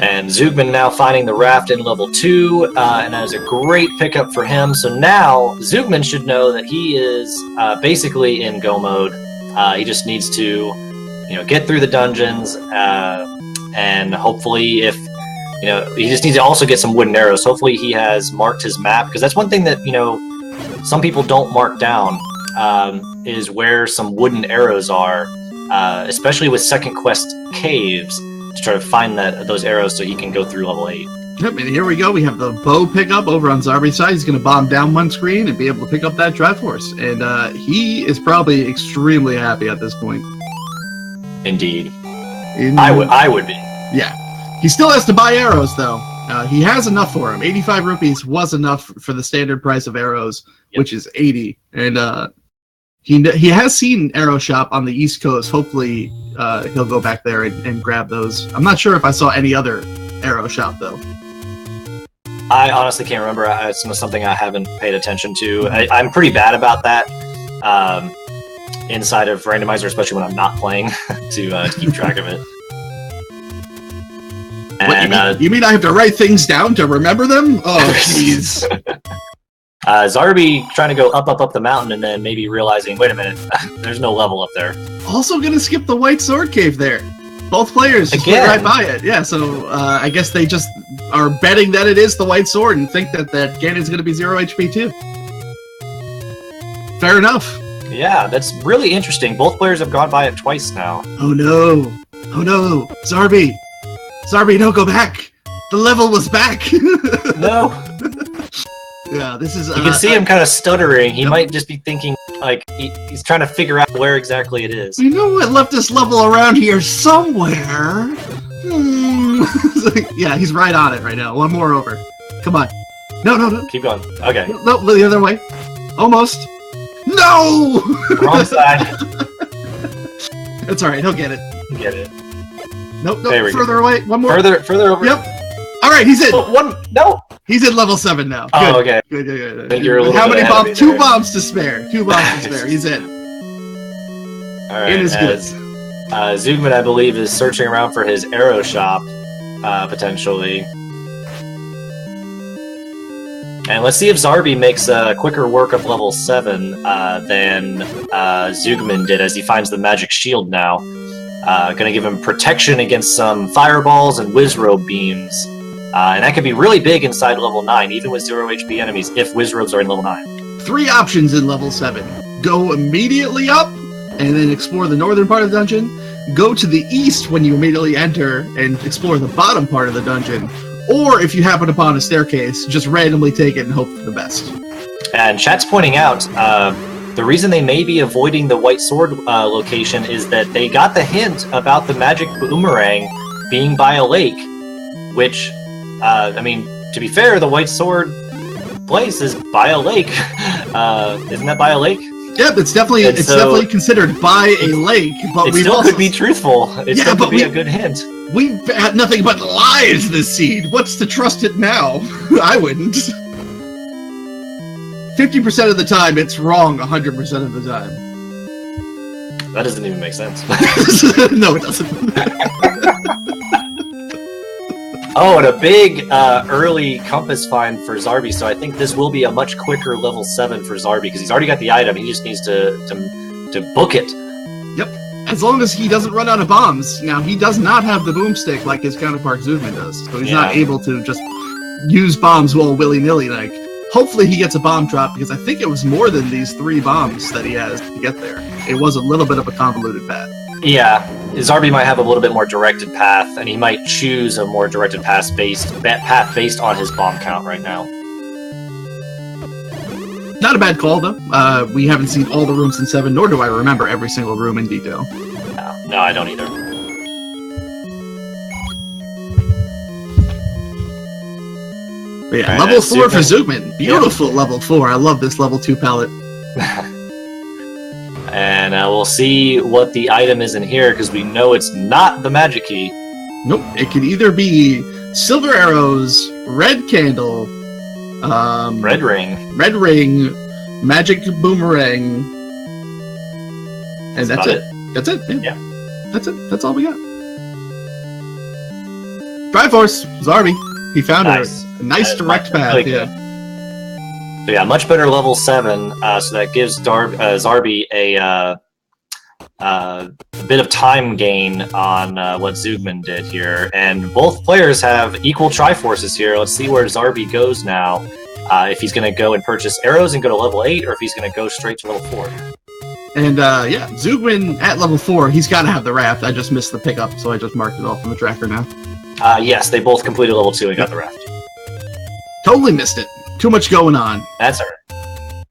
And Zugman now finding the raft in level 2, and that is a great pickup for him. So now Zugman should know that he is basically in Go mode. He just needs to, get through the dungeons, and hopefully, if he just needs to also get some wooden arrows. Hopefully, he has marked his map, because that's one thing that some people don't mark down is where some wooden arrows are, especially with second quest caves, to try to find those arrows so he can go through level 8. Yep, and here we go. We have the bow pickup over on Zarby's side. He's going to bomb down one screen and be able to pick up that Triforce. And he is probably extremely happy at this point. Indeed. I would be. Yeah. He still has to buy arrows, though. He has enough for him. 85 rupees was enough for the standard price of arrows, which is 80. And he has seen Arrow Shop on the East Coast. Hopefully, he'll go back there and grab those. I'm not sure if I saw any other Arrow Shop, though. I honestly can't remember. It's something I haven't paid attention to. I'm pretty bad about that. inside of Randomizer, especially when I'm not playing, to keep track of it. And, what, you mean I have to write things down to remember them? Oh, jeez. Zarby trying to go up the mountain and then maybe realizing, wait a minute, there's no level up there. Also gonna skip the White Sword Cave there. Both players just went right by it. Yeah, so I guess they just are betting that it is the White Sword and think that Ganon's gonna be 0 HP too. Fair enough. Yeah, that's really interesting. Both players have gone by it twice now. Oh no. Oh no. Zarby! Zarby, no, go back! The level was back! No. Yeah, this is... you can see him kind of stuttering. He might just be thinking, like, he's trying to figure out where exactly it is. You know what left this level around here somewhere? Yeah, he's right on it right now. One more over. Come on. No. Keep going. Okay. No, the other way. Almost. No! Wrong side. That's alright, he'll get it. Get it. Nope, further away. One more. Further over. Yep. Alright, he's in. Oh, one. No. He's at level 7 now. Oh, okay. Good. Then you're a little How bit many ahead of me bombs? 2 there. bombs to spare. 2 bombs to spare. He's in. All right. It is good. Zugman, I believe, is searching around for his arrow shop, potentially. And let's see if Zarby makes quicker work of level 7 than Zugman did, as he finds the magic shield now. Gonna give him protection against some fireballs and Wizrobe beams. And that could be really big inside level 9, even with 0 HP enemies, if Wizrobes are in level 9. 3 options in level 7. Go immediately up, and then explore the northern part of the dungeon. Go to the east when you immediately enter, and explore the bottom part of the dungeon. Or, if you happen upon a staircase, just randomly take it and hope for the best. And chat's pointing out, the reason they may be avoiding the White Sword location is that they got the hint about the magic boomerang being by a lake, which... I mean, to be fair, the White Sword place is by a lake. Isn't that by a lake? Yeah, it's definitely considered by a lake, but we still could be truthful. It still could be a good hint. We've had nothing but lies this seed. What's to trust it now? I wouldn't. 50% of the time, it's wrong 100% of the time. That doesn't even make sense. No, it doesn't. Oh, and a big early compass find for Zarby, so I think this will be a much quicker level 7 for Zarby, because he's already got the item, he just needs to book it. Yep, as long as he doesn't run out of bombs. Now, he does not have the boomstick like his counterpart Zugman does, so he's not able to just use bombs willy-nilly, like. Hopefully he gets a bomb drop, because I think it was more than these 3 bombs that he has to get there. It was a little bit of a convoluted path. Yeah, Zarby might have a little bit more directed path, and he might choose a more directed path based on his bomb count right now. Not a bad call, though. We haven't seen all the rooms in 7, nor do I remember every single room in detail. No, I don't either. But yeah, right, level 4 for Zugman. Beautiful level 4. I love this level 2 palette. And we'll see what the item is in here, because we know it's not the magic key. Nope, it could either be silver arrows, red candle, red ring, magic boomerang, and that's it. That's it. Yeah. That's it. That's all we got. Triforce, Zarby. He found a nice direct path. Really good. So yeah, much better level 7. So that gives Zarby a bit of time gain on what Zugman did here, and both players have equal Triforces here. Let's see where Zarby goes now. If he's going to go and purchase arrows and go to level 8, or if he's going to go straight to level 4. And yeah, Zugman at level 4, he's got to have the raft. I just missed the pickup, so I just marked it off on the tracker now. Yes, they both completed level 2 and got the raft. Totally missed it. Too much going on. That's alright.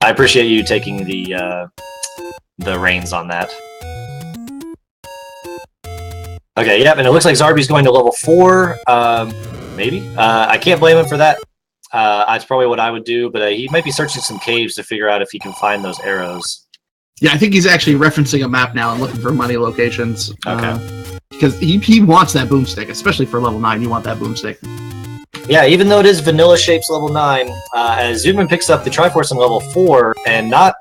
I appreciate you taking the reins on that. Okay, yep, and it looks like Zarby's going to level 4, maybe? I can't blame him for that. That's probably what I would do, but he might be searching some caves to figure out if he can find those arrows. Yeah, I think he's actually referencing a map now and looking for money locations. Okay. Because he wants that boomstick, especially for level 9, you want that boomstick. Yeah, even though it is vanilla shapes level 9, as Zoomman picks up the Triforce in level 4 and not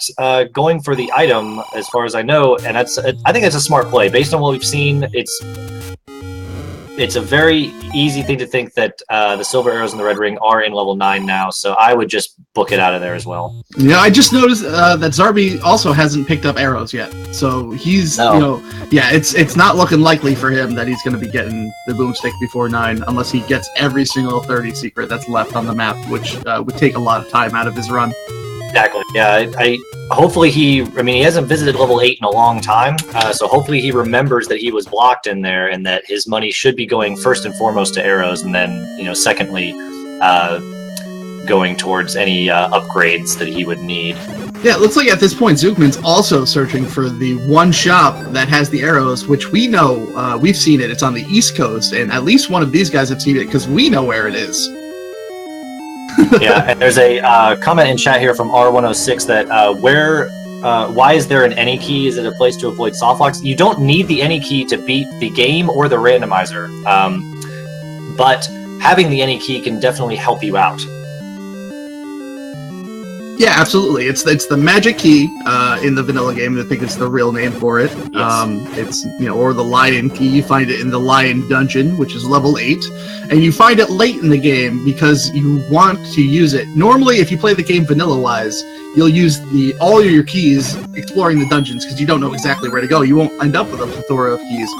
going for the item, as far as I know, and I think that's a smart play. Based on what we've seen, it's a very easy thing to think that the silver arrows in the red ring are in level 9 now, so I would just book it out of there as well. Yeah, I just noticed that Zarby also hasn't picked up arrows yet, so he's, yeah, it's not looking likely for him that he's going to be getting the boomstick before 9, unless he gets every single 30 secret that's left on the map, which would take a lot of time out of his run. Exactly. Yeah, hopefully he hasn't visited level 8 in a long time, so hopefully he remembers that he was blocked in there and that his money should be going first and foremost to arrows, and then, secondly, going towards any upgrades that he would need. Yeah, it looks like at this point Zookman's also searching for the one shop that has the arrows, which we know, we've seen it, it's on the East Coast, and at least one of these guys have seen it because we know where it is. Yeah, and there's a comment in chat here from R106 that why is there an any key? Is it a place to avoid softlocks? You don't need the any key to beat the game or the randomizer, but having the any key can definitely help you out. Yeah, absolutely. It's the magic key in the vanilla game. I think it's the real name for it. Yes. It's or the lion key. You find it in the lion dungeon, which is level 8, and you find it late in the game because you want to use it. Normally, if you play the game vanilla-wise, you'll use all your keys exploring the dungeons because you don't know exactly where to go. You won't end up with a plethora of keys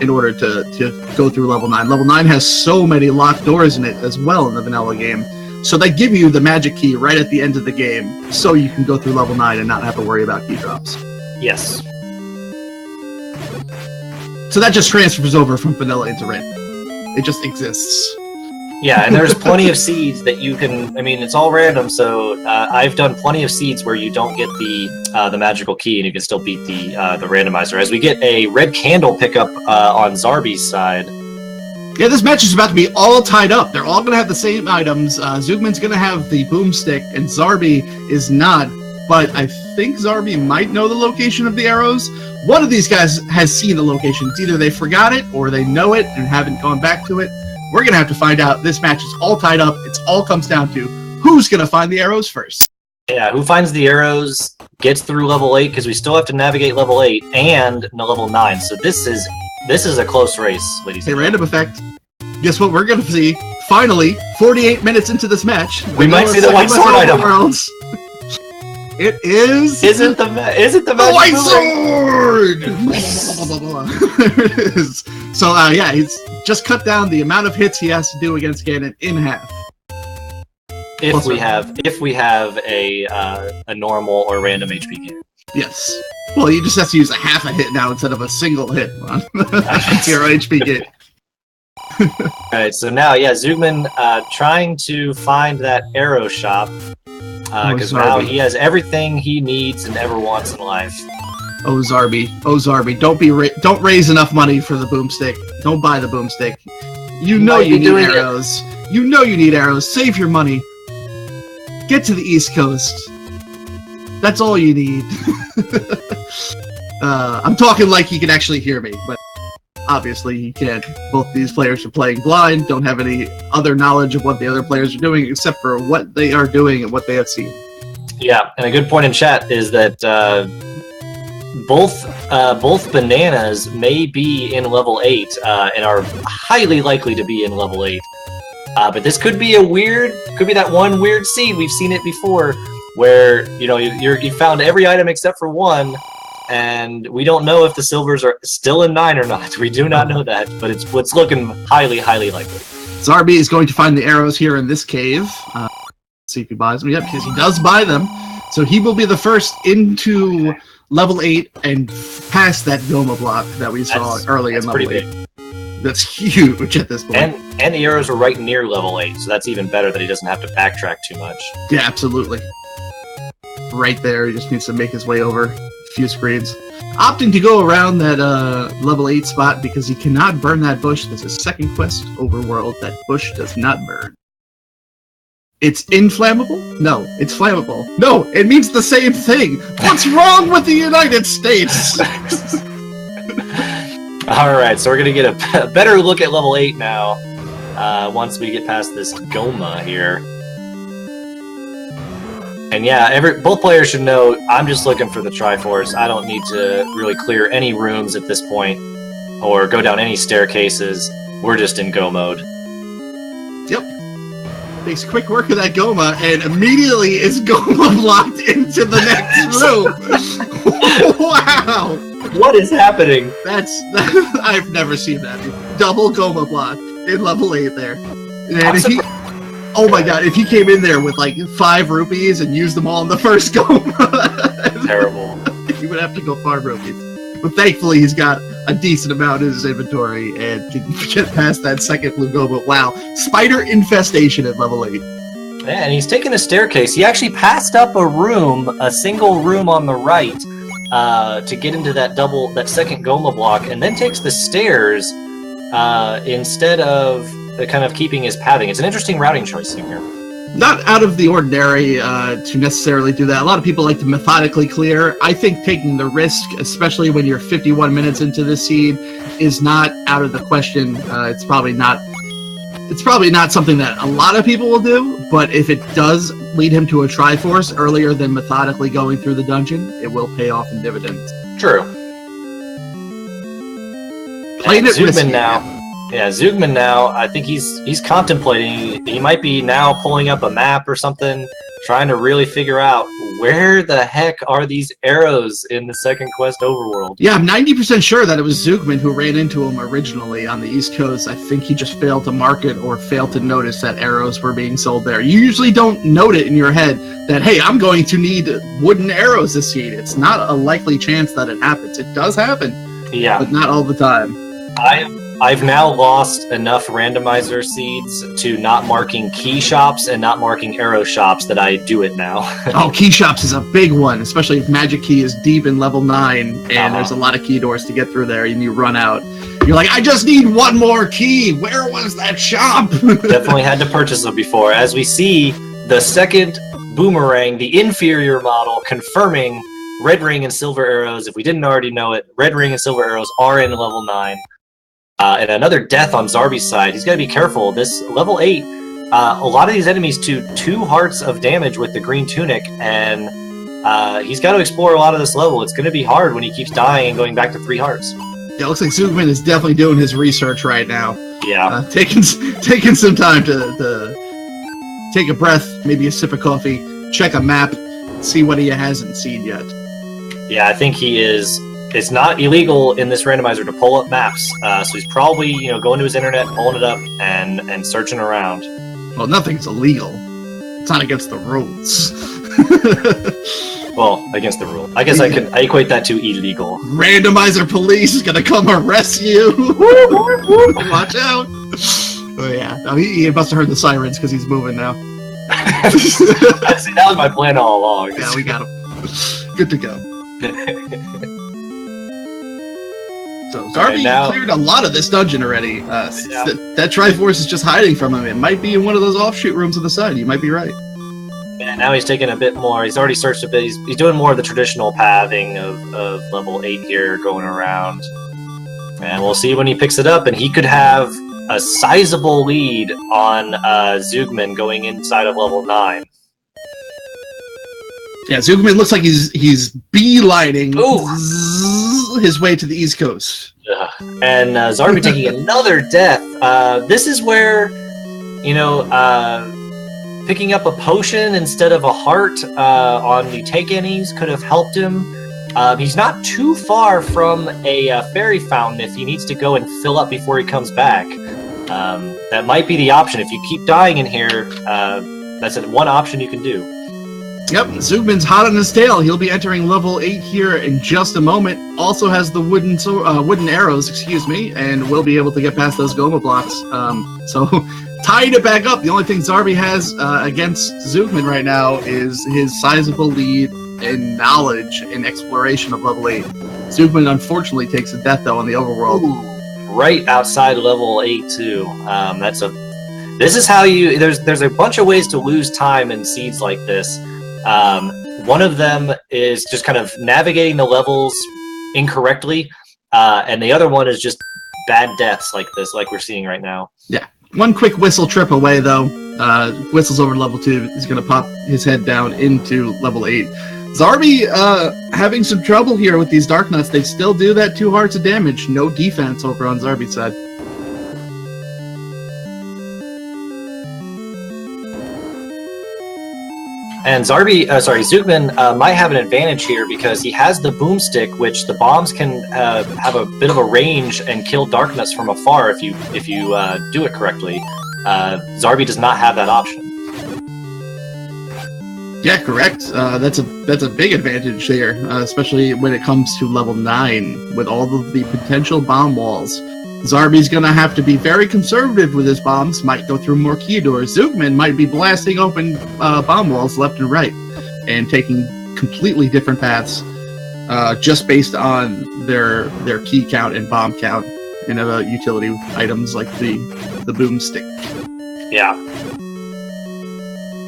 in order to go through level 9. Level 9 has so many locked doors in it as well in the vanilla game. So they give you the magic key right at the end of the game, so you can go through level 9 and not have to worry about key drops. Yes. So that just transfers over from vanilla into random. It just exists. Yeah, and there's plenty of seeds that you can. It's all random. So I've done plenty of seeds where you don't get the magical key, and you can still beat the randomizer. As we get a red candle pickup on Zarby's side. Yeah, this match is about to be all tied up. They're all going to have the same items. Zookman's going to have the boomstick, and Zarby is not. But I think Zarby might know the location of the arrows. One of these guys has seen the location. It's either they forgot it, or they know it and haven't gone back to it. We're going to have to find out. This match is all tied up. It all comes down to who's going to find the arrows first. Yeah, who finds the arrows, gets through level 8, because we still have to navigate level 8 and level 9. So this is a close race, ladies and gentlemen. Random effect. Guess what we're going to see? Finally, 48 minutes into this match, we might see the white sword item. It is. Isn't the white sword? There it is. So yeah, he's just cut down the amount of hits he has to do against Ganon in half. If we have a normal or random HP game. Yes. Well, he just has to use a half a hit now instead of a single hit on 0 HP game. Alright, so now, Zookman trying to find that arrow shop, because now he has everything he needs and ever wants in life. Oh Zarby, don't raise enough money for the boomstick. Don't buy the boomstick. You know you need arrows. You know you need arrows. Save your money. Get to the East Coast. That's all you need. I'm talking like he can actually hear me, but obviously he can't. Both these players are playing blind, don't have any other knowledge of what the other players are doing except for what they are doing and what they have seen. Yeah, and a good point in chat is that both bananas may be in level 8 and are highly likely to be in level 8. But this could be that one weird seed. We've seen it before where, you found every item except for one, and we don't know if the silvers are still in 9 or not. We do not know that, but it's looking highly, highly likely. Zarby is going to find the arrows here in this cave. See if he buys them. Yep, because he does buy them. So he will be the first into level 8 and past that Goma block that we saw early in level 8. Big. That's huge at this point. And the arrows are right near level 8, so that's even better that he doesn't have to backtrack too much. Yeah, absolutely. Right there, he just needs to make his way over a few screens. Opting to go around that level 8 spot because he cannot burn that bush. There's a second quest, Overworld. That bush does not burn. It's inflammable? No, it's flammable. No, it means the same thing. What's wrong with the United States? Alright, so we're going to get a better look at level 8 now. once we get past this Goma here. And yeah, both players should know I'm just looking for the Triforce. I don't need to really clear any rooms at this point or go down any staircases. We're just in go mode. Yep. Takes quick work of that Goma, and immediately is Goma blocked into the next room. Wow. What is happening? I've never seen that. Double Goma block in level 8 there. And oh my god, if he came in there with like 5 rupees and used them all in the first Goma. Terrible. He would have to go farm rupees. But thankfully he's got a decent amount in his inventory and can get past that second blue Goma. Wow. Spider infestation at level 8. Yeah, and he's taken a staircase. He actually passed up a single room on the right to get into that second Goma block, and then takes the stairs instead of kind of keeping his pathing. It's an interesting routing choice in here. Not out of the ordinary to necessarily do that. A lot of people like to methodically clear. I think taking the risk, especially when you're 51 minutes into this seed, is not out of the question. It's probably not something that a lot of people will do, but if it does lead him to a Triforce earlier than methodically going through the dungeon, it will pay off in dividends. True. Playing it risky now. Yeah, Zugman now, I think he's contemplating. He might be now pulling up a map or something, trying to really figure out where the heck are these arrows in the second quest overworld. Yeah, I'm 90% sure that it was Zugman who ran into him originally on the East Coast. I think he just failed to mark it or failed to notice that arrows were being sold there. You usually don't note it in your head that, hey, I'm going to need wooden arrows this seed. It's not a likely chance that it happens. It does happen, yeah, but not all the time. I've now lost enough randomizer seeds to not marking key shops and not marking arrow shops that I do it now. Oh, key shops is a big one, especially if Magic Key is deep in level 9 and there's a lot of key doors to get through there and you run out. You're like, I just need one more key. Where was that shop? Definitely had to purchase them before. As we see, the second boomerang, the inferior model, confirming red ring and silver arrows. If we didn't already know it, red ring and silver arrows are in level 9. And another death on Zarby's side. He's got to be careful. This level 8, a lot of these enemies do 2 hearts of damage with the green tunic, and he's got to explore a lot of this level. It's going to be hard when he keeps dying and going back to 3 hearts. Yeah, it looks like Superman is definitely doing his research right now. Yeah. Taking some time to take a breath, maybe a sip of coffee, check a map, see what he hasn't seen yet. Yeah, I think he is. It's not illegal in this randomizer to pull up maps, so he's probably going to his internet, pulling it up, and searching around. Well, nothing's illegal. It's not against the rules. Well, against the rule. I guess I equate that to illegal. Randomizer police is gonna come arrest you. Watch out! Oh yeah, no, he must have heard the sirens because he's moving now. See, that was my plan all along. Yeah, we got him. Good to go. So Zarby cleared a lot of this dungeon already. That Triforce is just hiding from him. It might be in one of those offshoot rooms on the side. You might be right. And now he's taking a bit more. He's already searched a bit. He's doing more of the traditional pathing of level 8 here, going around. And we'll see when he picks it up. And he could have a sizable lead on Zugman going inside of level 9. Yeah, Zugman looks like he's beelining his way to the East Coast. And Zarby taking another death. This is where, picking up a potion instead of a heart on the take anis could have helped him. He's not too far from a fairy fountain if he needs to go and fill up before he comes back. That might be the option. If you keep dying in here, that's one option you can do. Yep, Zugman's hot on his tail. He'll be entering level 8 here in just a moment. Also has the wooden arrows, and will be able to get past those Goma blocks. So tying it back up, the only thing Zarby has against Zugman right now is his sizable lead in knowledge and exploration of level 8. Zugman unfortunately takes a death though on the overworld. Ooh, right outside level 8 too. This is how you. There's a bunch of ways to lose time in seeds like this. One of them is just kind of navigating the levels incorrectly, and the other one is just bad deaths like this, like we're seeing right now. Yeah, one quick whistle trip away, though. Whistles over to level 2. He's going to pop his head down into level 8. Zarby having some trouble here with these Dark Nuts. They still do that 2 hearts of damage. No defense over on Zarby's side. And Zookman might have an advantage here because he has the boomstick, which the bombs can have a bit of a range and kill Darknuts from afar if you do it correctly. Zarby does not have that option. Yeah, correct. That's a big advantage there, especially when it comes to level 9 with all of the potential bomb walls. Zarby's gonna have to be very conservative with his bombs, might go through more key doors. Zookman might be blasting open bomb walls left and right, and taking completely different paths, just based on their key count and bomb count in utility items like the boomstick. Yeah.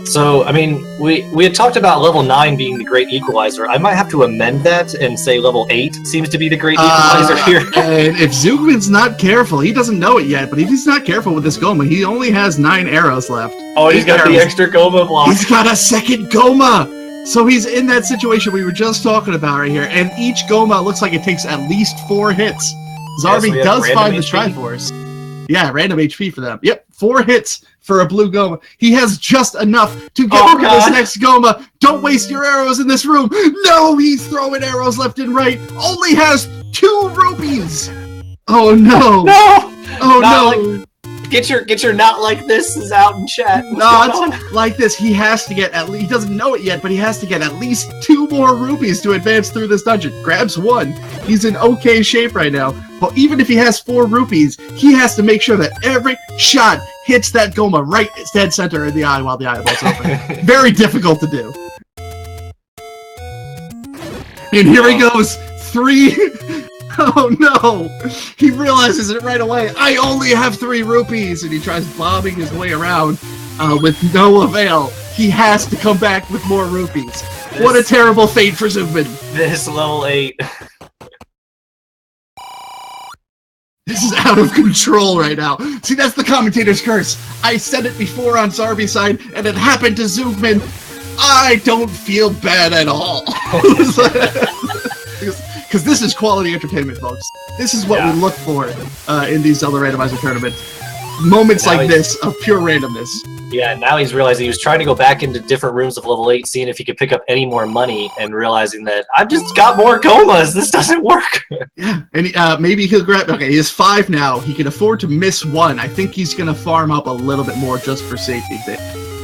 So, I mean, we had talked about level 9 being the great equalizer. I might have to amend that and say level 8 seems to be the great equalizer here. And if Zookman's not careful, he doesn't know it yet, but if he's not careful with this Goma, he only has 9 arrows left. Oh, he's got the extra Goma block. He's got a second Goma! So he's in that situation we were just talking about right here, and each Goma looks like it takes at least 4 hits. Zarby does find the Triforce. Yeah, random HP for them. Yep, 4 hits for a blue Goma. He has just enough to get through this next Goma. Don't waste your arrows in this room. No, he's throwing arrows left and right. Only has 2 rupees. Oh no. No. Oh no. Get your not like this is out in chat. Not like this. He has to get at least, he doesn't know it yet, but he has to get at least 2 more rupees to advance through this dungeon. Grabs 1. He's in okay shape right now. But even if he has 4 rupees, he has to make sure that every shot hits that Goma right dead center in the eye while the eyeball's open. Very difficult to do. And here he goes. 3. Oh no! He realizes it right away. I only have 3 rupees, and he tries bobbing his way around with no avail. He has to come back with more rupees. What a terrible fate for Zookman. This level 8. This is out of control right now. See, that's the commentator's curse. I said it before on Zarby's side, and it happened to Zookman. I don't feel bad at all. Because this is quality entertainment, folks. This is what we look for in these Zelda Randomizer tournaments. Moments like this of pure randomness. Yeah, now he's realizing he was trying to go back into different rooms of level 8, seeing if he could pick up any more money, and realizing that I've just got more Gomas. This doesn't work. Yeah, and maybe he'll grab. Okay, he has 5 now. He can afford to miss 1. I think he's gonna farm up a little bit more just for safety.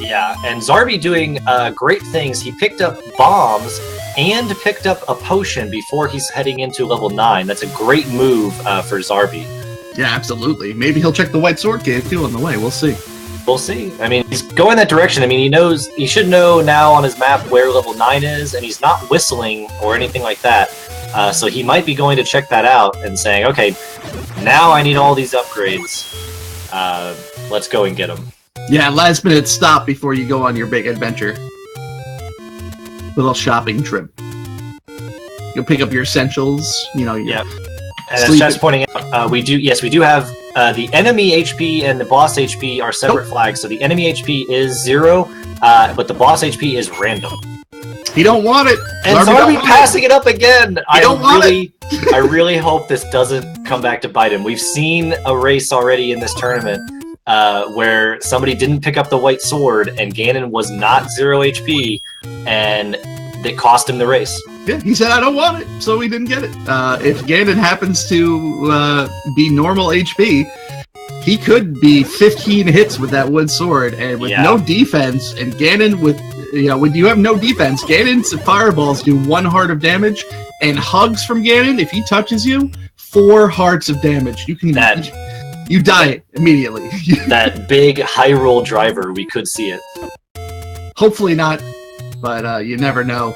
Yeah, and Zarby doing great things. He picked up bombs and picked up a potion before he's heading into level 9. That's a great move for Zarby. Yeah, absolutely. Maybe he'll check the White Sword Cave too on the way. We'll see. We'll see. I mean, he's going that direction. I mean, he should know now on his map where level 9 is, and he's not whistling or anything like that. So he might be going to check that out and saying, okay, now I need all these upgrades. Let's go and get them. Yeah, last minute stop before you go on your big adventure. Little shopping trip. You'll pick up your essentials, you know. Yeah. And as Chat's pointing out, we do have the enemy HP and the boss HP are separate flags. So the enemy HP is 0, but the boss HP is random. He don't want it. And Zarby passing it up again. I really hope this doesn't come back to bite him. We've seen a race already in this tournament where somebody didn't pick up the white sword and Ganon was not 0 HP, and it cost him the race. Yeah, he said, I don't want it, so he didn't get it. If Ganon happens to be normal HP, he could be 15 hits with that wood sword, and with no defense, and Ganon with, when you have no defense, Ganon's fireballs do 1 heart of damage, and hugs from Ganon, if he touches you, 4 hearts of damage. You can you die immediately. That big Hyrule driver, we could see it. Hopefully not, but you never know.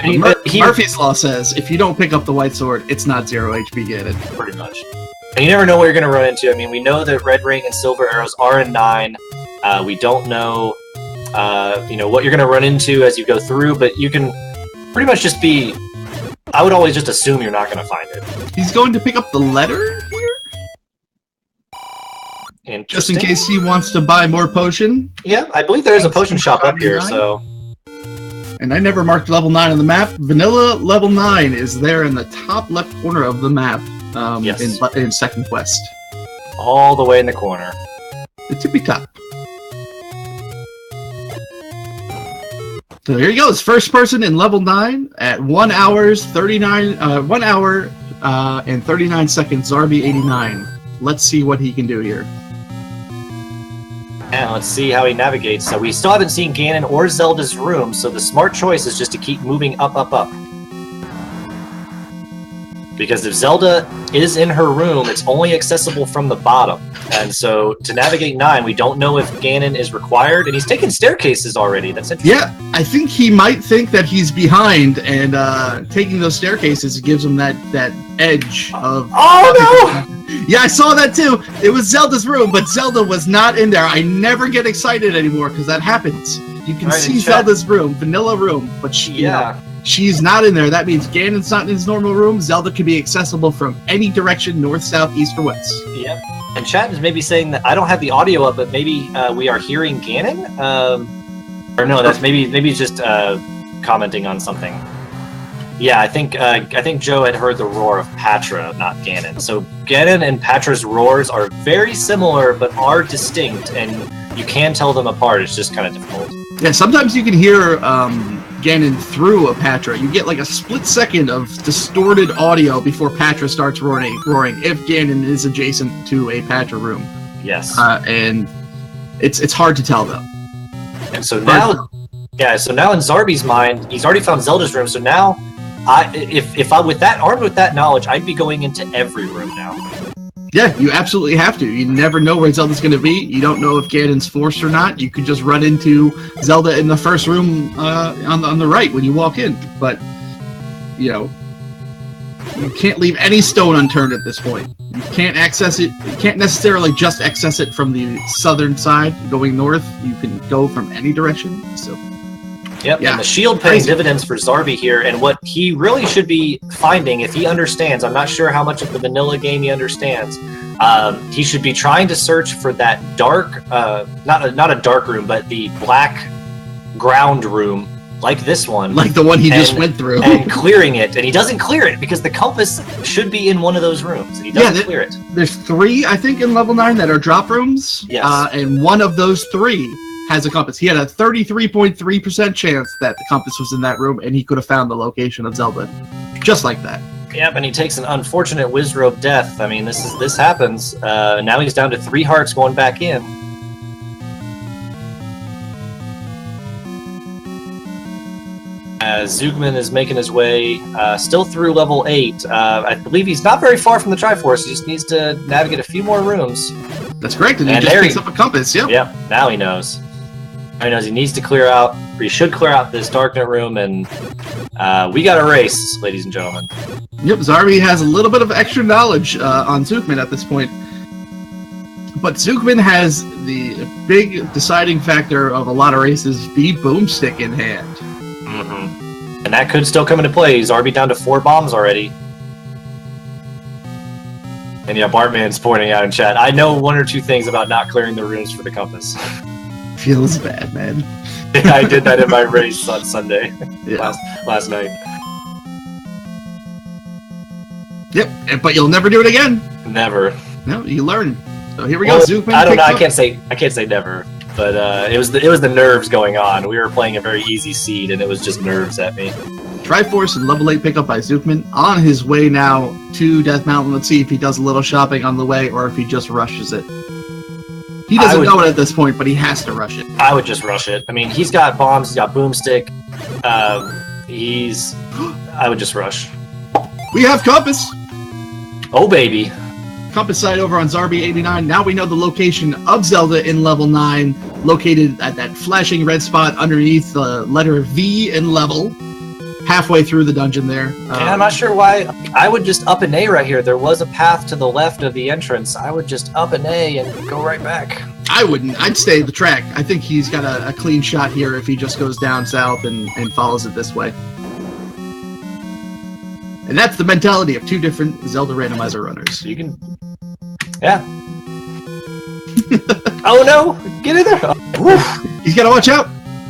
Murphy's Law says, if you don't pick up the white sword, it's not 0 HP Ganon. Pretty much. And you never know what you're going to run into. I mean, we know that red ring and silver arrows are in 9. We don't know, what you're going to run into as you go through, but you can pretty much just be... I would always just assume you're not going to find it. He's going to pick up the letter here? Just in case he wants to buy more potion. Yeah, I believe there is a potion shop up here, so... And I never marked level 9 on the map. Vanilla level 9 is there in the top left corner of the map yes. in second quest. All the way in the corner. The tippy top. So here he goes, first person in level 9 at 1 hour and 39 seconds, Zarby89. Let's see what he can do here. And let's see how he navigates. So we still haven't seen Ganon or Zelda's room, so the smart choice is just to keep moving up, up, up. Because if Zelda is in her room, it's only accessible from the bottom. And so to navigate 9, we don't know if Ganon is required, and he's taking staircases already. That's interesting. Yeah, I think he might think that he's behind, and taking those staircases gives him that edge of... Oh, no! Yeah, I saw that too. It was Zelda's room, but Zelda was not in there. I never get excited anymore because that happens. You can see Zelda's room, vanilla room, but she's not in there. That means Ganon's not in his normal room. Zelda can be accessible from any direction, north, south, east, or west. Yep. And chat is maybe saying that I don't have the audio up, but maybe we are hearing Ganon. Or no, that's maybe just commenting on something. Yeah, I think Joe had heard the roar of Patra, not Ganon. So Ganon and Patra's roars are very similar, but are distinct, and you can tell them apart. It's just kind of difficult. Yeah, sometimes you can hear Ganon through a Patra. You get like a split second of distorted audio before Patra starts roaring if Ganon is adjacent to a Patra room. Yes. And it's hard to tell though. And so now, so now in Zarby's mind, he's already found Zelda's room. So now, if I armed with that knowledge, I'd be going into every room now. Yeah, you absolutely have to. You never know where Zelda's going to be. You don't know if Ganon's forced or not. You could just run into Zelda in the first room on the right when you walk in. But, you can't leave any stone unturned at this point. You can't access it. You can't necessarily just access it from the southern side going north. You can go from any direction. So. Yep, yeah. And the shield paying dividends for Zarby here, and what he really should be finding, if he understands, I'm not sure how much of the vanilla game he understands, he should be trying to search for that dark, not a dark room, but the black ground room, like this one. Like the one he just went through. And clearing it, and he doesn't clear it, because the compass should be in one of those rooms, and he doesn't clear it. There's 3, I think, in level 9 that are drop rooms, yes. And one of those 3 has a compass. He had a 33.3% chance that the compass was in that room, and he could have found the location of Zelda. Just like that. Yep, and he takes an unfortunate Wizrobe death. I mean, this happens. Now he's down to 3 hearts going back in. Zugman is making his way still through level 8. I believe he's not very far from the Triforce. He just needs to navigate a few more rooms. That's correct, and he just picks up a compass, yep. Yep, now he knows. Now he knows he needs to clear out, or he should clear out this Darknet room, and we got a race, ladies and gentlemen. Yep, Zarby has a little bit of extra knowledge on Zugman at this point. But Zugman has the big deciding factor of a lot of races, the boomstick in hand. Mm-hmm. And that could still come into play. Zarby down to 4 bombs already. And yeah, Bartman's pointing out in chat, I know 1 or 2 things about not clearing the rooms for the compass. Feels bad, man. Yeah, I did that in my race on Sunday, last night. Yep, but you'll never do it again. Never. No, you learn. So here we go, Zugman. I don't know. I can't say never, but it was the nerves going on. We were playing a very easy seed, and it was just nerves at me. Triforce and level 8 pickup by Zugman. On his way now to Death Mountain. Let's see if he does a little shopping on the way or if he just rushes it. He doesn't know it at this point, but he has to rush it. I would just rush it. I mean, he's got bombs, he's got boomstick. I would just rush. We have compass! Oh, baby. Compass site over on Zarby89. Now we know the location of Zelda in level 9, located at that flashing red spot underneath the letter V in level. Halfway through the dungeon there. I'm not sure why. I would just up an A right here. There was a path to the left of the entrance. I would just up an A and go right back. I wouldn't. I'd stay the track. I think he's got a clean shot here if he just goes down south and follows it this way. And that's the mentality of 2 different Zelda Randomizer runners. You can... Yeah. Oh no! Get in there! Oh, He's got to watch out.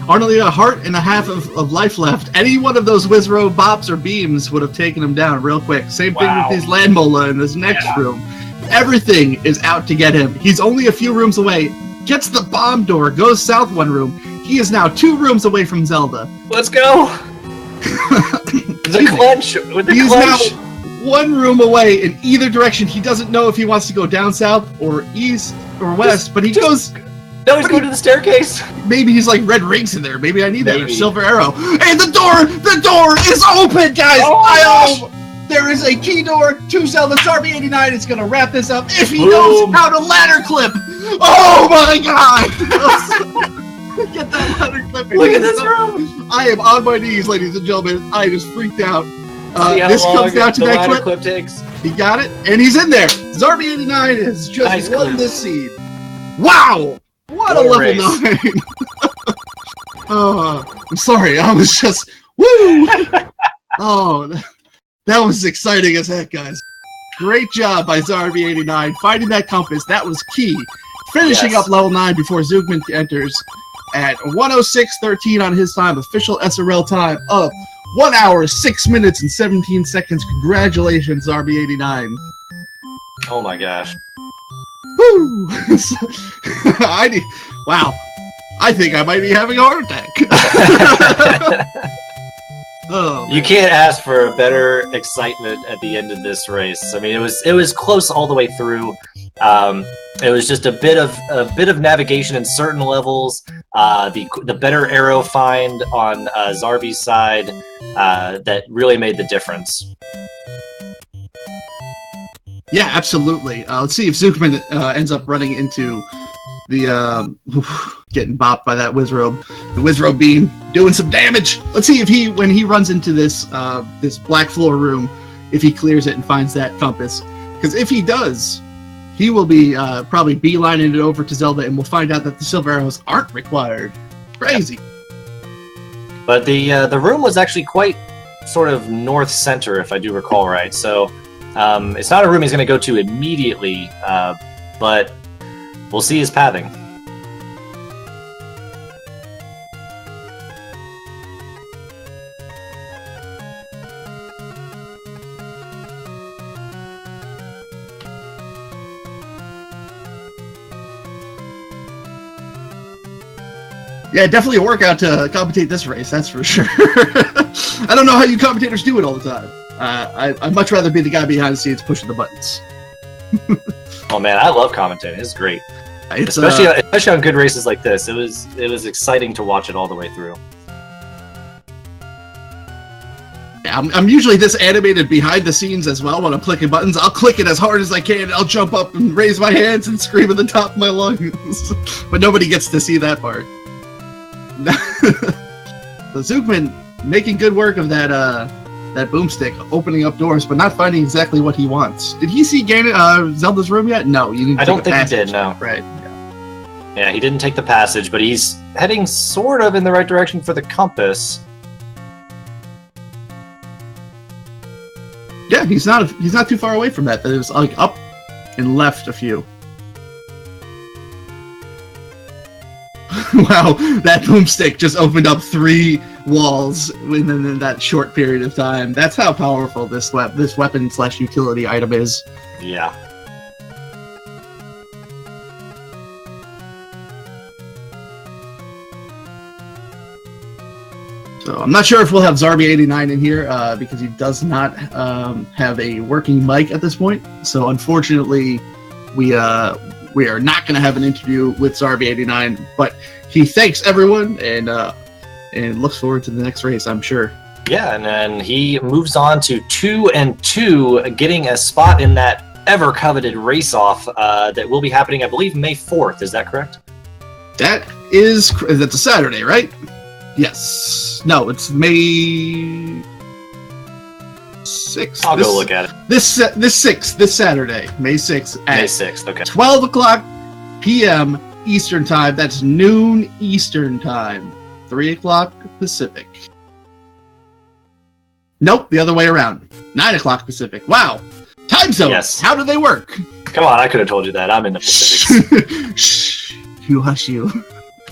Only a heart and a half of life left. Any one of those Wizro bops or beams would have taken him down real quick. Same thing with his land mola in this next room. Everything is out to get him. He's only a few rooms away. Gets the bomb door, goes south one room. He is now 2 rooms away from Zelda. let's go! The clench! With the He's clench! now 1 room away in either direction. He doesn't know if he wants to go down south or east or west, but he goes... No, he's going to the staircase! Maybe he's like red rings in there. Maybe I need that. Or silver arrow. And the door is open, guys! Oh, there is a key door to Zelda. Zarby89 is going to wrap this up if he knows how to ladder clip. Oh my god! Get that ladder clip. Look at this room! I am on my knees, ladies and gentlemen. I just freaked out. This comes down to that clip. Takes. He got it, and he's in there. Zarby89 has just won this seed. Wow! What a level 9! I'm sorry, I was just... Woo! Oh, that was exciting as heck, guys. Great job by Zarby89. Finding that compass, that was key. Finishing up level 9 before Zookman enters at 1:06:13 on his time. Official SRL time of 1 hour, 6 minutes, and 17 seconds. Congratulations, Zarby89. Oh my gosh. Woo! Wow. I think I might be having a heart attack. Oh, you can't ask for a better excitement at the end of this race. I mean, it was close all the way through. It was just a bit of navigation in certain levels. The better arrow find on Zarby's side that really made the difference. Yeah, absolutely. Let's see if Zookman ends up running into the getting bopped by that Wizrobe. The Wizrobe beam doing some damage. Let's see if when he runs into this this black floor room, if he clears it and finds that compass. Because if he does, he will be probably beelining it over to Zelda, and we'll find out that the silver arrows aren't required. Crazy. But the room was actually quite sort of north center, if I do recall right. So it's not a room he's going to go to immediately, but we'll see his pathing. Yeah, definitely a workout to commentate this race, that's for sure. I don't know how you commentators do it all the time. I'd much rather be the guy behind the scenes pushing the buttons. Oh man, I love commentating. It's great. It's, especially on good races like this. It was exciting to watch it all the way through. Yeah, I'm usually this animated behind the scenes as well when I'm clicking buttons. I'll click it as hard as I can. I'll jump up and raise my hands and scream at the top of my lungs. But nobody gets to see that part. The Zookman making good work of that boomstick, opening up doors, but not finding exactly what he wants. Did he see Zelda's room yet? No, you didn't. I don't think he did. No. Right. Yeah, he didn't take the passage, but he's heading sort of in the right direction for the compass. Yeah, he's not too far away from that. It was like up and left a few. Wow, that boomstick just opened up 3 walls within that short period of time. That's how powerful this weapon/utility item is. Yeah. So I'm not sure if we'll have Zarby89 in here because he does not have a working mic at this point. So unfortunately, we are not going to have an interview with Zarby89, but he thanks everyone and looks forward to the next race, I'm sure. Yeah, and then he moves on to 2-2, getting a spot in that ever-coveted race-off that will be happening, I believe, May 4th. Is that correct? That's a Saturday, right? Yes. No, it's May 6th. I'll go look at it. This Saturday, May 6th at May 6th, okay. 12 o'clock p.m. Eastern Time. That's noon Eastern Time. 3 o'clock Pacific. Nope, the other way around. 9 o'clock Pacific. Wow. Time zones. Yes. How do they work? Come on, I could have told you that. I'm in the specifics. Shh. You hush you. So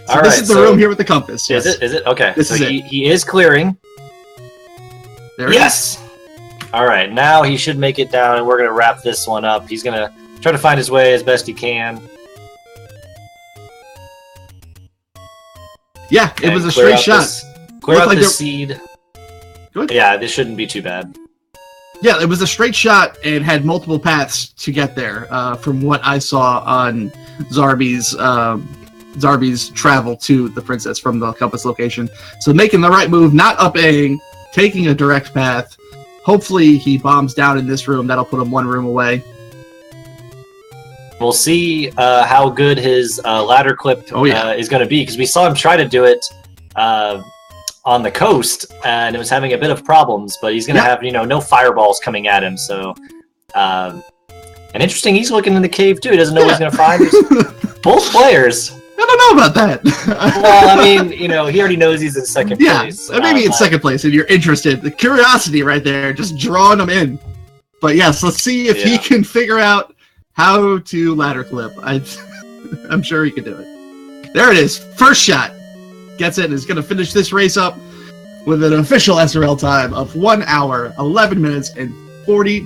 All this right, is the room here with the compass. Yes. Is it? Okay. This so is he is clearing. There Yes! All right, now he should make it down, and we're going to wrap this one up. He's going to try to find his way as best he can. Yeah, it was a straight shot. Clear out like this seed. Good. Yeah, this shouldn't be too bad. Yeah, it was a straight shot and had multiple paths to get there. From what I saw on Zarby's travel to the princess from the compass location. So making the right move, not up-Aing, taking a direct path. Hopefully he bombs down in this room. That'll put him one room away. We'll see how good his ladder clip is going to be, because we saw him try to do it on the coast, and it was having a bit of problems, but he's going to have, no fireballs coming at him, so... and interesting, he's looking in the cave, too. He doesn't know what he's going to find. Both players. I don't know about that. Well, I mean, he already knows he's in second place. Yeah, maybe in second place, if you're interested. The curiosity right there, just drawing him in. But yes, let's see if he can figure out how to ladder clip. I'm sure he can do it. There it is. First shot. Gets it and is going to finish this race up with an official SRL time of 1 hour, 11 minutes, and 40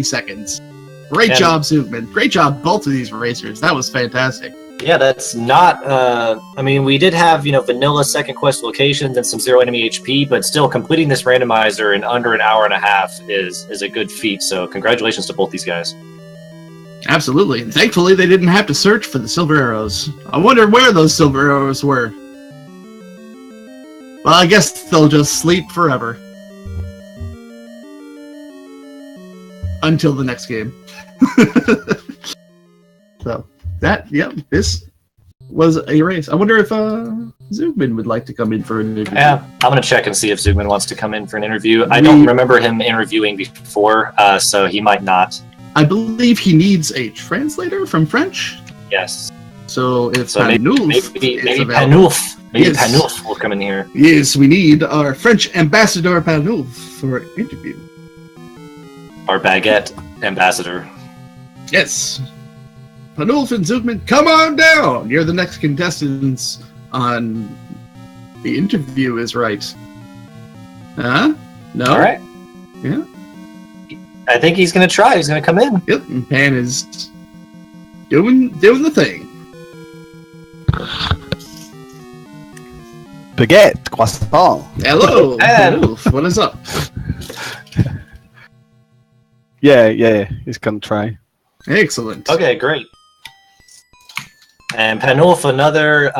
seconds. Great job, Zookman. Great job, both of these racers. That was fantastic. Yeah, that's not... I mean, we did have, vanilla second quest locations and some zero enemy HP, but still completing this randomizer in under an hour and a half is a good feat, so congratulations to both these guys. Absolutely. And thankfully, they didn't have to search for the silver arrows. I wonder where those silver arrows were. Well, I guess they'll just sleep forever. Until the next game. So, this was a race. I wonder if Zookman would like to come in for an interview. Yeah, I'm going to check and see if Zookman wants to come in for an interview. I don't remember him interviewing before, so he might not. I believe he needs a translator from French. Yes. So if maybe Panoulf will come in here. Yes, we need our French ambassador Panoulf for an interview. Our baguette ambassador. Yes. Panoulf and Zookman, come on down! You're the next contestants on The Interview is Right. Huh? No? Alright. Yeah. I think he's going to try. He's going to come in. Yep, and Pan is doing the thing. Baguette, croissant. Hello, Panoulf. What is up? Yeah, he's going to try. Excellent. Okay, great. And Panoulf, another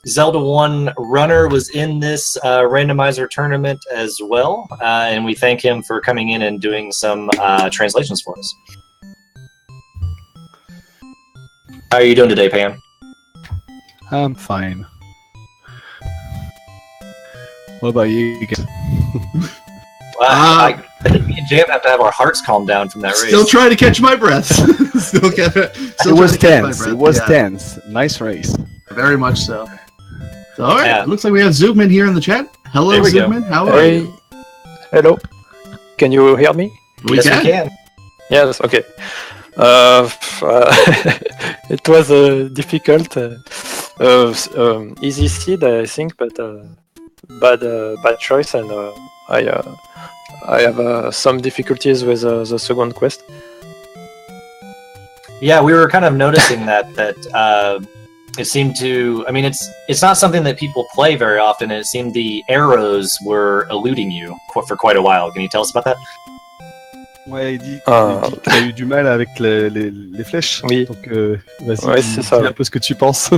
Zelda 1 runner, was in this randomizer tournament as well, and we thank him for coming in and doing some translations for us. How are you doing today, Pam? I'm fine. What about you guys? I think me and Jam have to have our hearts calm down from that race. Still trying to catch my breath. It was tense. It was tense. Nice race. Very much so. All right. It looks like we have Zookman here in the chat. Hello, Zookman. How are you? Hello. Can you hear me? We can. Yes. Okay. It was difficult. Easy seed, I think, but bad choice, and I have some difficulties with the second quest. Yeah, we were kind of noticing that it seemed to. I mean, it's not something that people play very often, and it seemed the arrows were eluding you for quite a while. Can you tell us about that? Ouais, il dit que tu as eu du mal avec les flèches. Oui. Donc, vas-y, ouais, c'est ça. Dis un peu ce que tu penses.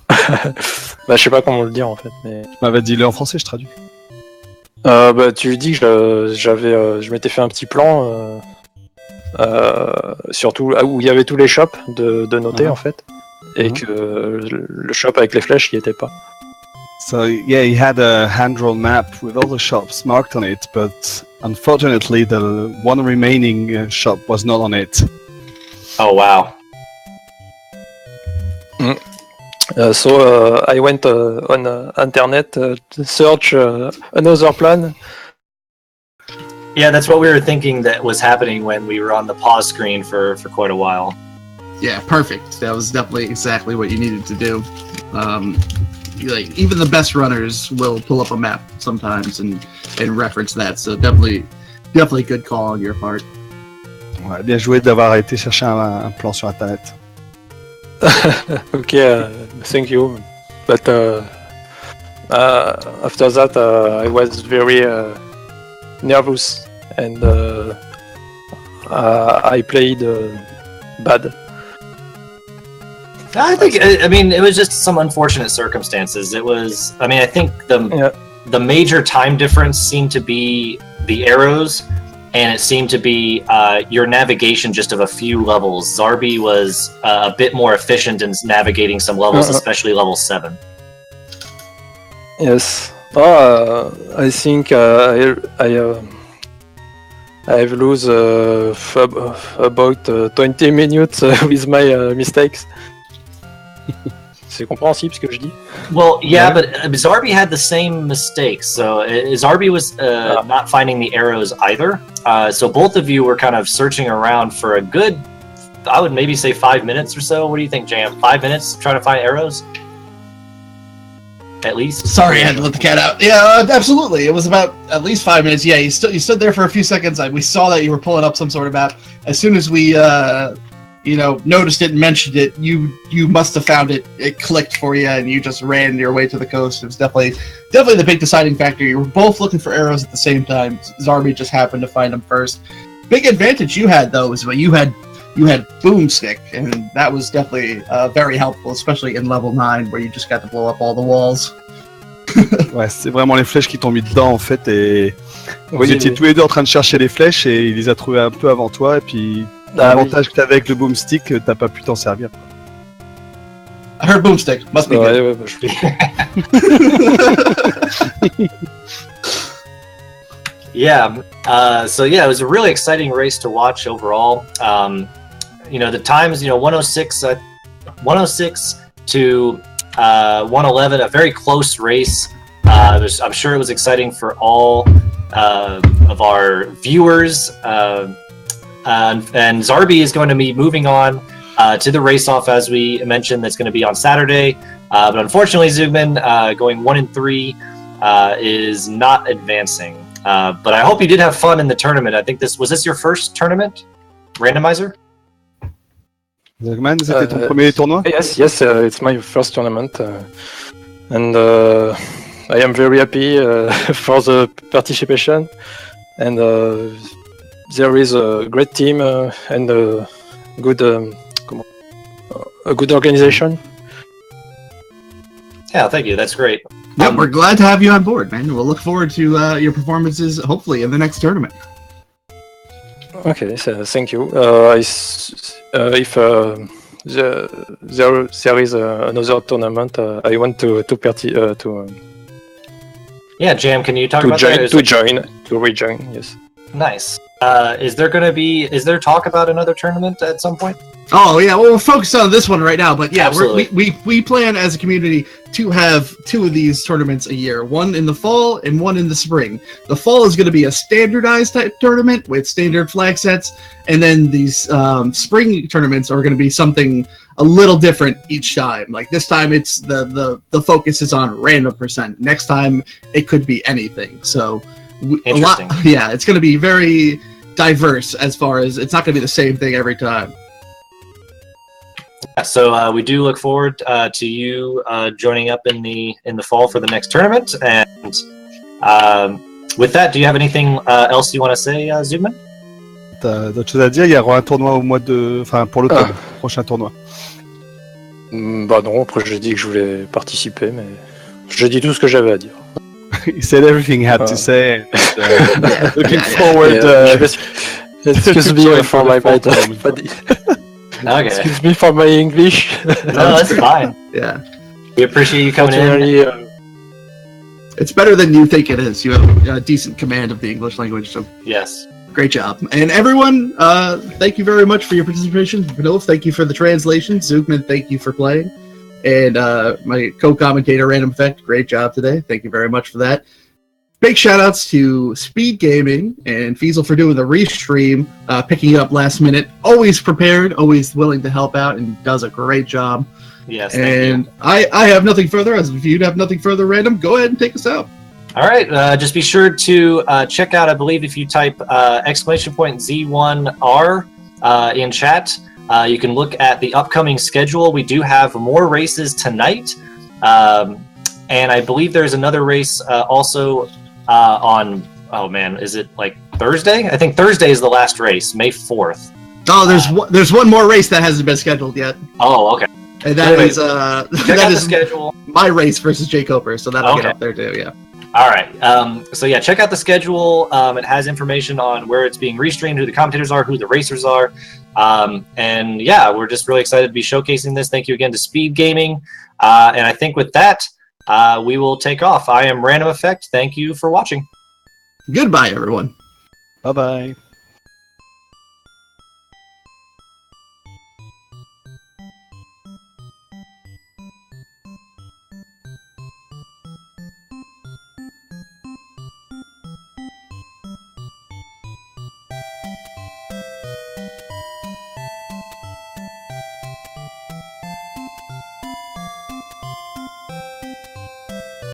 Je sais pas comment le dire en fait. Mais... Bah, dis-le en français, je traduis. Tu lui dis que je m'étais fait un petit plan, surtout où il y avait tous les shops de noter en fait, et que le shop avec les flèches, il n'y était pas. So yeah, he had a hand-drawn map with all the shops marked on it, but unfortunately, the one remaining shop was not on it. Oh wow! So I went on internet to search another plan. Yeah, that's what we were thinking that was happening when we were on the pause screen for quite a while. Yeah, perfect. That was definitely exactly what you needed to do. Like even the best runners will pull up a map sometimes and reference that. So definitely good call on your part. Ouais, bien joué d'avoir été chercher un plan sur Internet. Okay, thank you. But after that, I was very nervous and I played bad. I think, I mean, it was just some unfortunate circumstances. It was, I mean, I think the major time difference seemed to be the arrows, and it seemed to be your navigation just of a few levels. Zarby was a bit more efficient in navigating some levels, especially level 7. Yes. I think I've lose about 20 minutes with my mistakes. C'est compréhensible ce que je dis. Well, yeah, but Zarby had the same mistakes. So Zarby was not finding the arrows either. So both of you were kind of searching around for a good, I would maybe say 5 minutes or so. What do you think, Jam? 5 minutes trying to find arrows? At least? Sorry, I had to let the cat out. Yeah, absolutely. It was about at least 5 minutes. Yeah, you stood there for a few seconds. We saw that you were pulling up some sort of map. As soon as we noticed it and mentioned it, you must have found it. It clicked for you, and you just ran your way to the coast. It was definitely the big deciding factor. You were both looking for arrows at the same time. Zarby just happened to find them first. Big advantage you had though is you had boomstick, and that was definitely very helpful, especially in level 9 where you just got to blow up all the walls. Ouais, c'est vraiment les flèches qui t'ont mis dedans en fait, et vous étiez tous les deux en train de chercher les flèches et il les a trouvées un peu avant toi, et puis l'avantage que t'avais avec le boomstick, t'as pas pu t'en servir. I heard boomstick. Must be good. Yeah. So yeah, it was a really exciting race to watch overall. The times, 106 to 111, a very close race. I'm sure it was exciting for all of our viewers. And Zarby is going to be moving on to the race-off, as we mentioned, that's going to be on Saturday. But unfortunately, Zugman, going 1-3, is not advancing. But I hope you did have fun in the tournament. I think was this your first tournament, Randomizer? Zugman, c'était ton premier tournoi? Yes, it's my first tournament. And I am very happy for the participation. And there is a great team and a good organization. Yeah, thank you. That's great. Yeah, we're glad to have you on board, man. We'll look forward to your performances, hopefully, in the next tournament. Okay, so thank you. If there is another tournament, I want to Yeah, Jam, can you talk about that? To rejoin, yes. Nice. Is there talk about another tournament at some point? Oh yeah, well, we're focused on this one right now, but yeah, we plan as a community to have 2 of these tournaments a year, one in the fall and one in the spring. The fall is going to be a standardized type tournament with standard flag sets, and then these spring tournaments are going to be something a little different each time. Like this time, it's the focus is on random percent. Next time, it could be anything. So it's going to be very diverse as far as it's not going to be the same thing every time. Yeah, so we do look forward to you joining up in the fall for the next tournament. And with that, do you have anything else you want to say, Zugman? T'as d'autres choses à dire? Il y aura un tournoi au mois de, pour l'automne, prochain tournoi. Bah non, après j'ai dit que je voulais participer, mais j'ai dit tout ce que j'avais à dire. He said everything he had to say. And, looking forward. Excuse me for my bad. Okay. Excuse me for my English. No, that's fine. Yeah. We appreciate you coming in. It's better than you think it is. You have a decent command of the English language, so yes. Great job. And everyone, thank you very much for your participation. Vanilf, thank you for the translation. Zugman, thank you for playing. And my co-commentator, Random Effect, great job today. Thank you very much for that. big shout outs to Speed Gaming and Fiesel for doing the restream, picking up last minute. Always prepared, always willing to help out, and does a great job. Yes, thank you. I have nothing further. As if you'd have nothing further, Random, go ahead and take us out. All right, just be sure to check out, I believe if you type !Z1R in chat, you can look at the upcoming schedule. We do have more races tonight, and I believe there's another race also on, oh man, is it like Thursday? I think Thursday is the last race, May 4th. Oh, there's one more race that hasn't been scheduled yet. Oh, okay. And that is the schedule. My race versus Jay Coper, so that'll get up there too, yeah. All right. So yeah, check out the schedule. It has information on where it's being restreamed, who the commentators are, who the racers are. And yeah, we're just really excited to be showcasing this. Thank you again to Speed Gaming. And I think with that, we will take off. I am Random Effect. Thank you for watching. Goodbye, everyone. Bye-bye.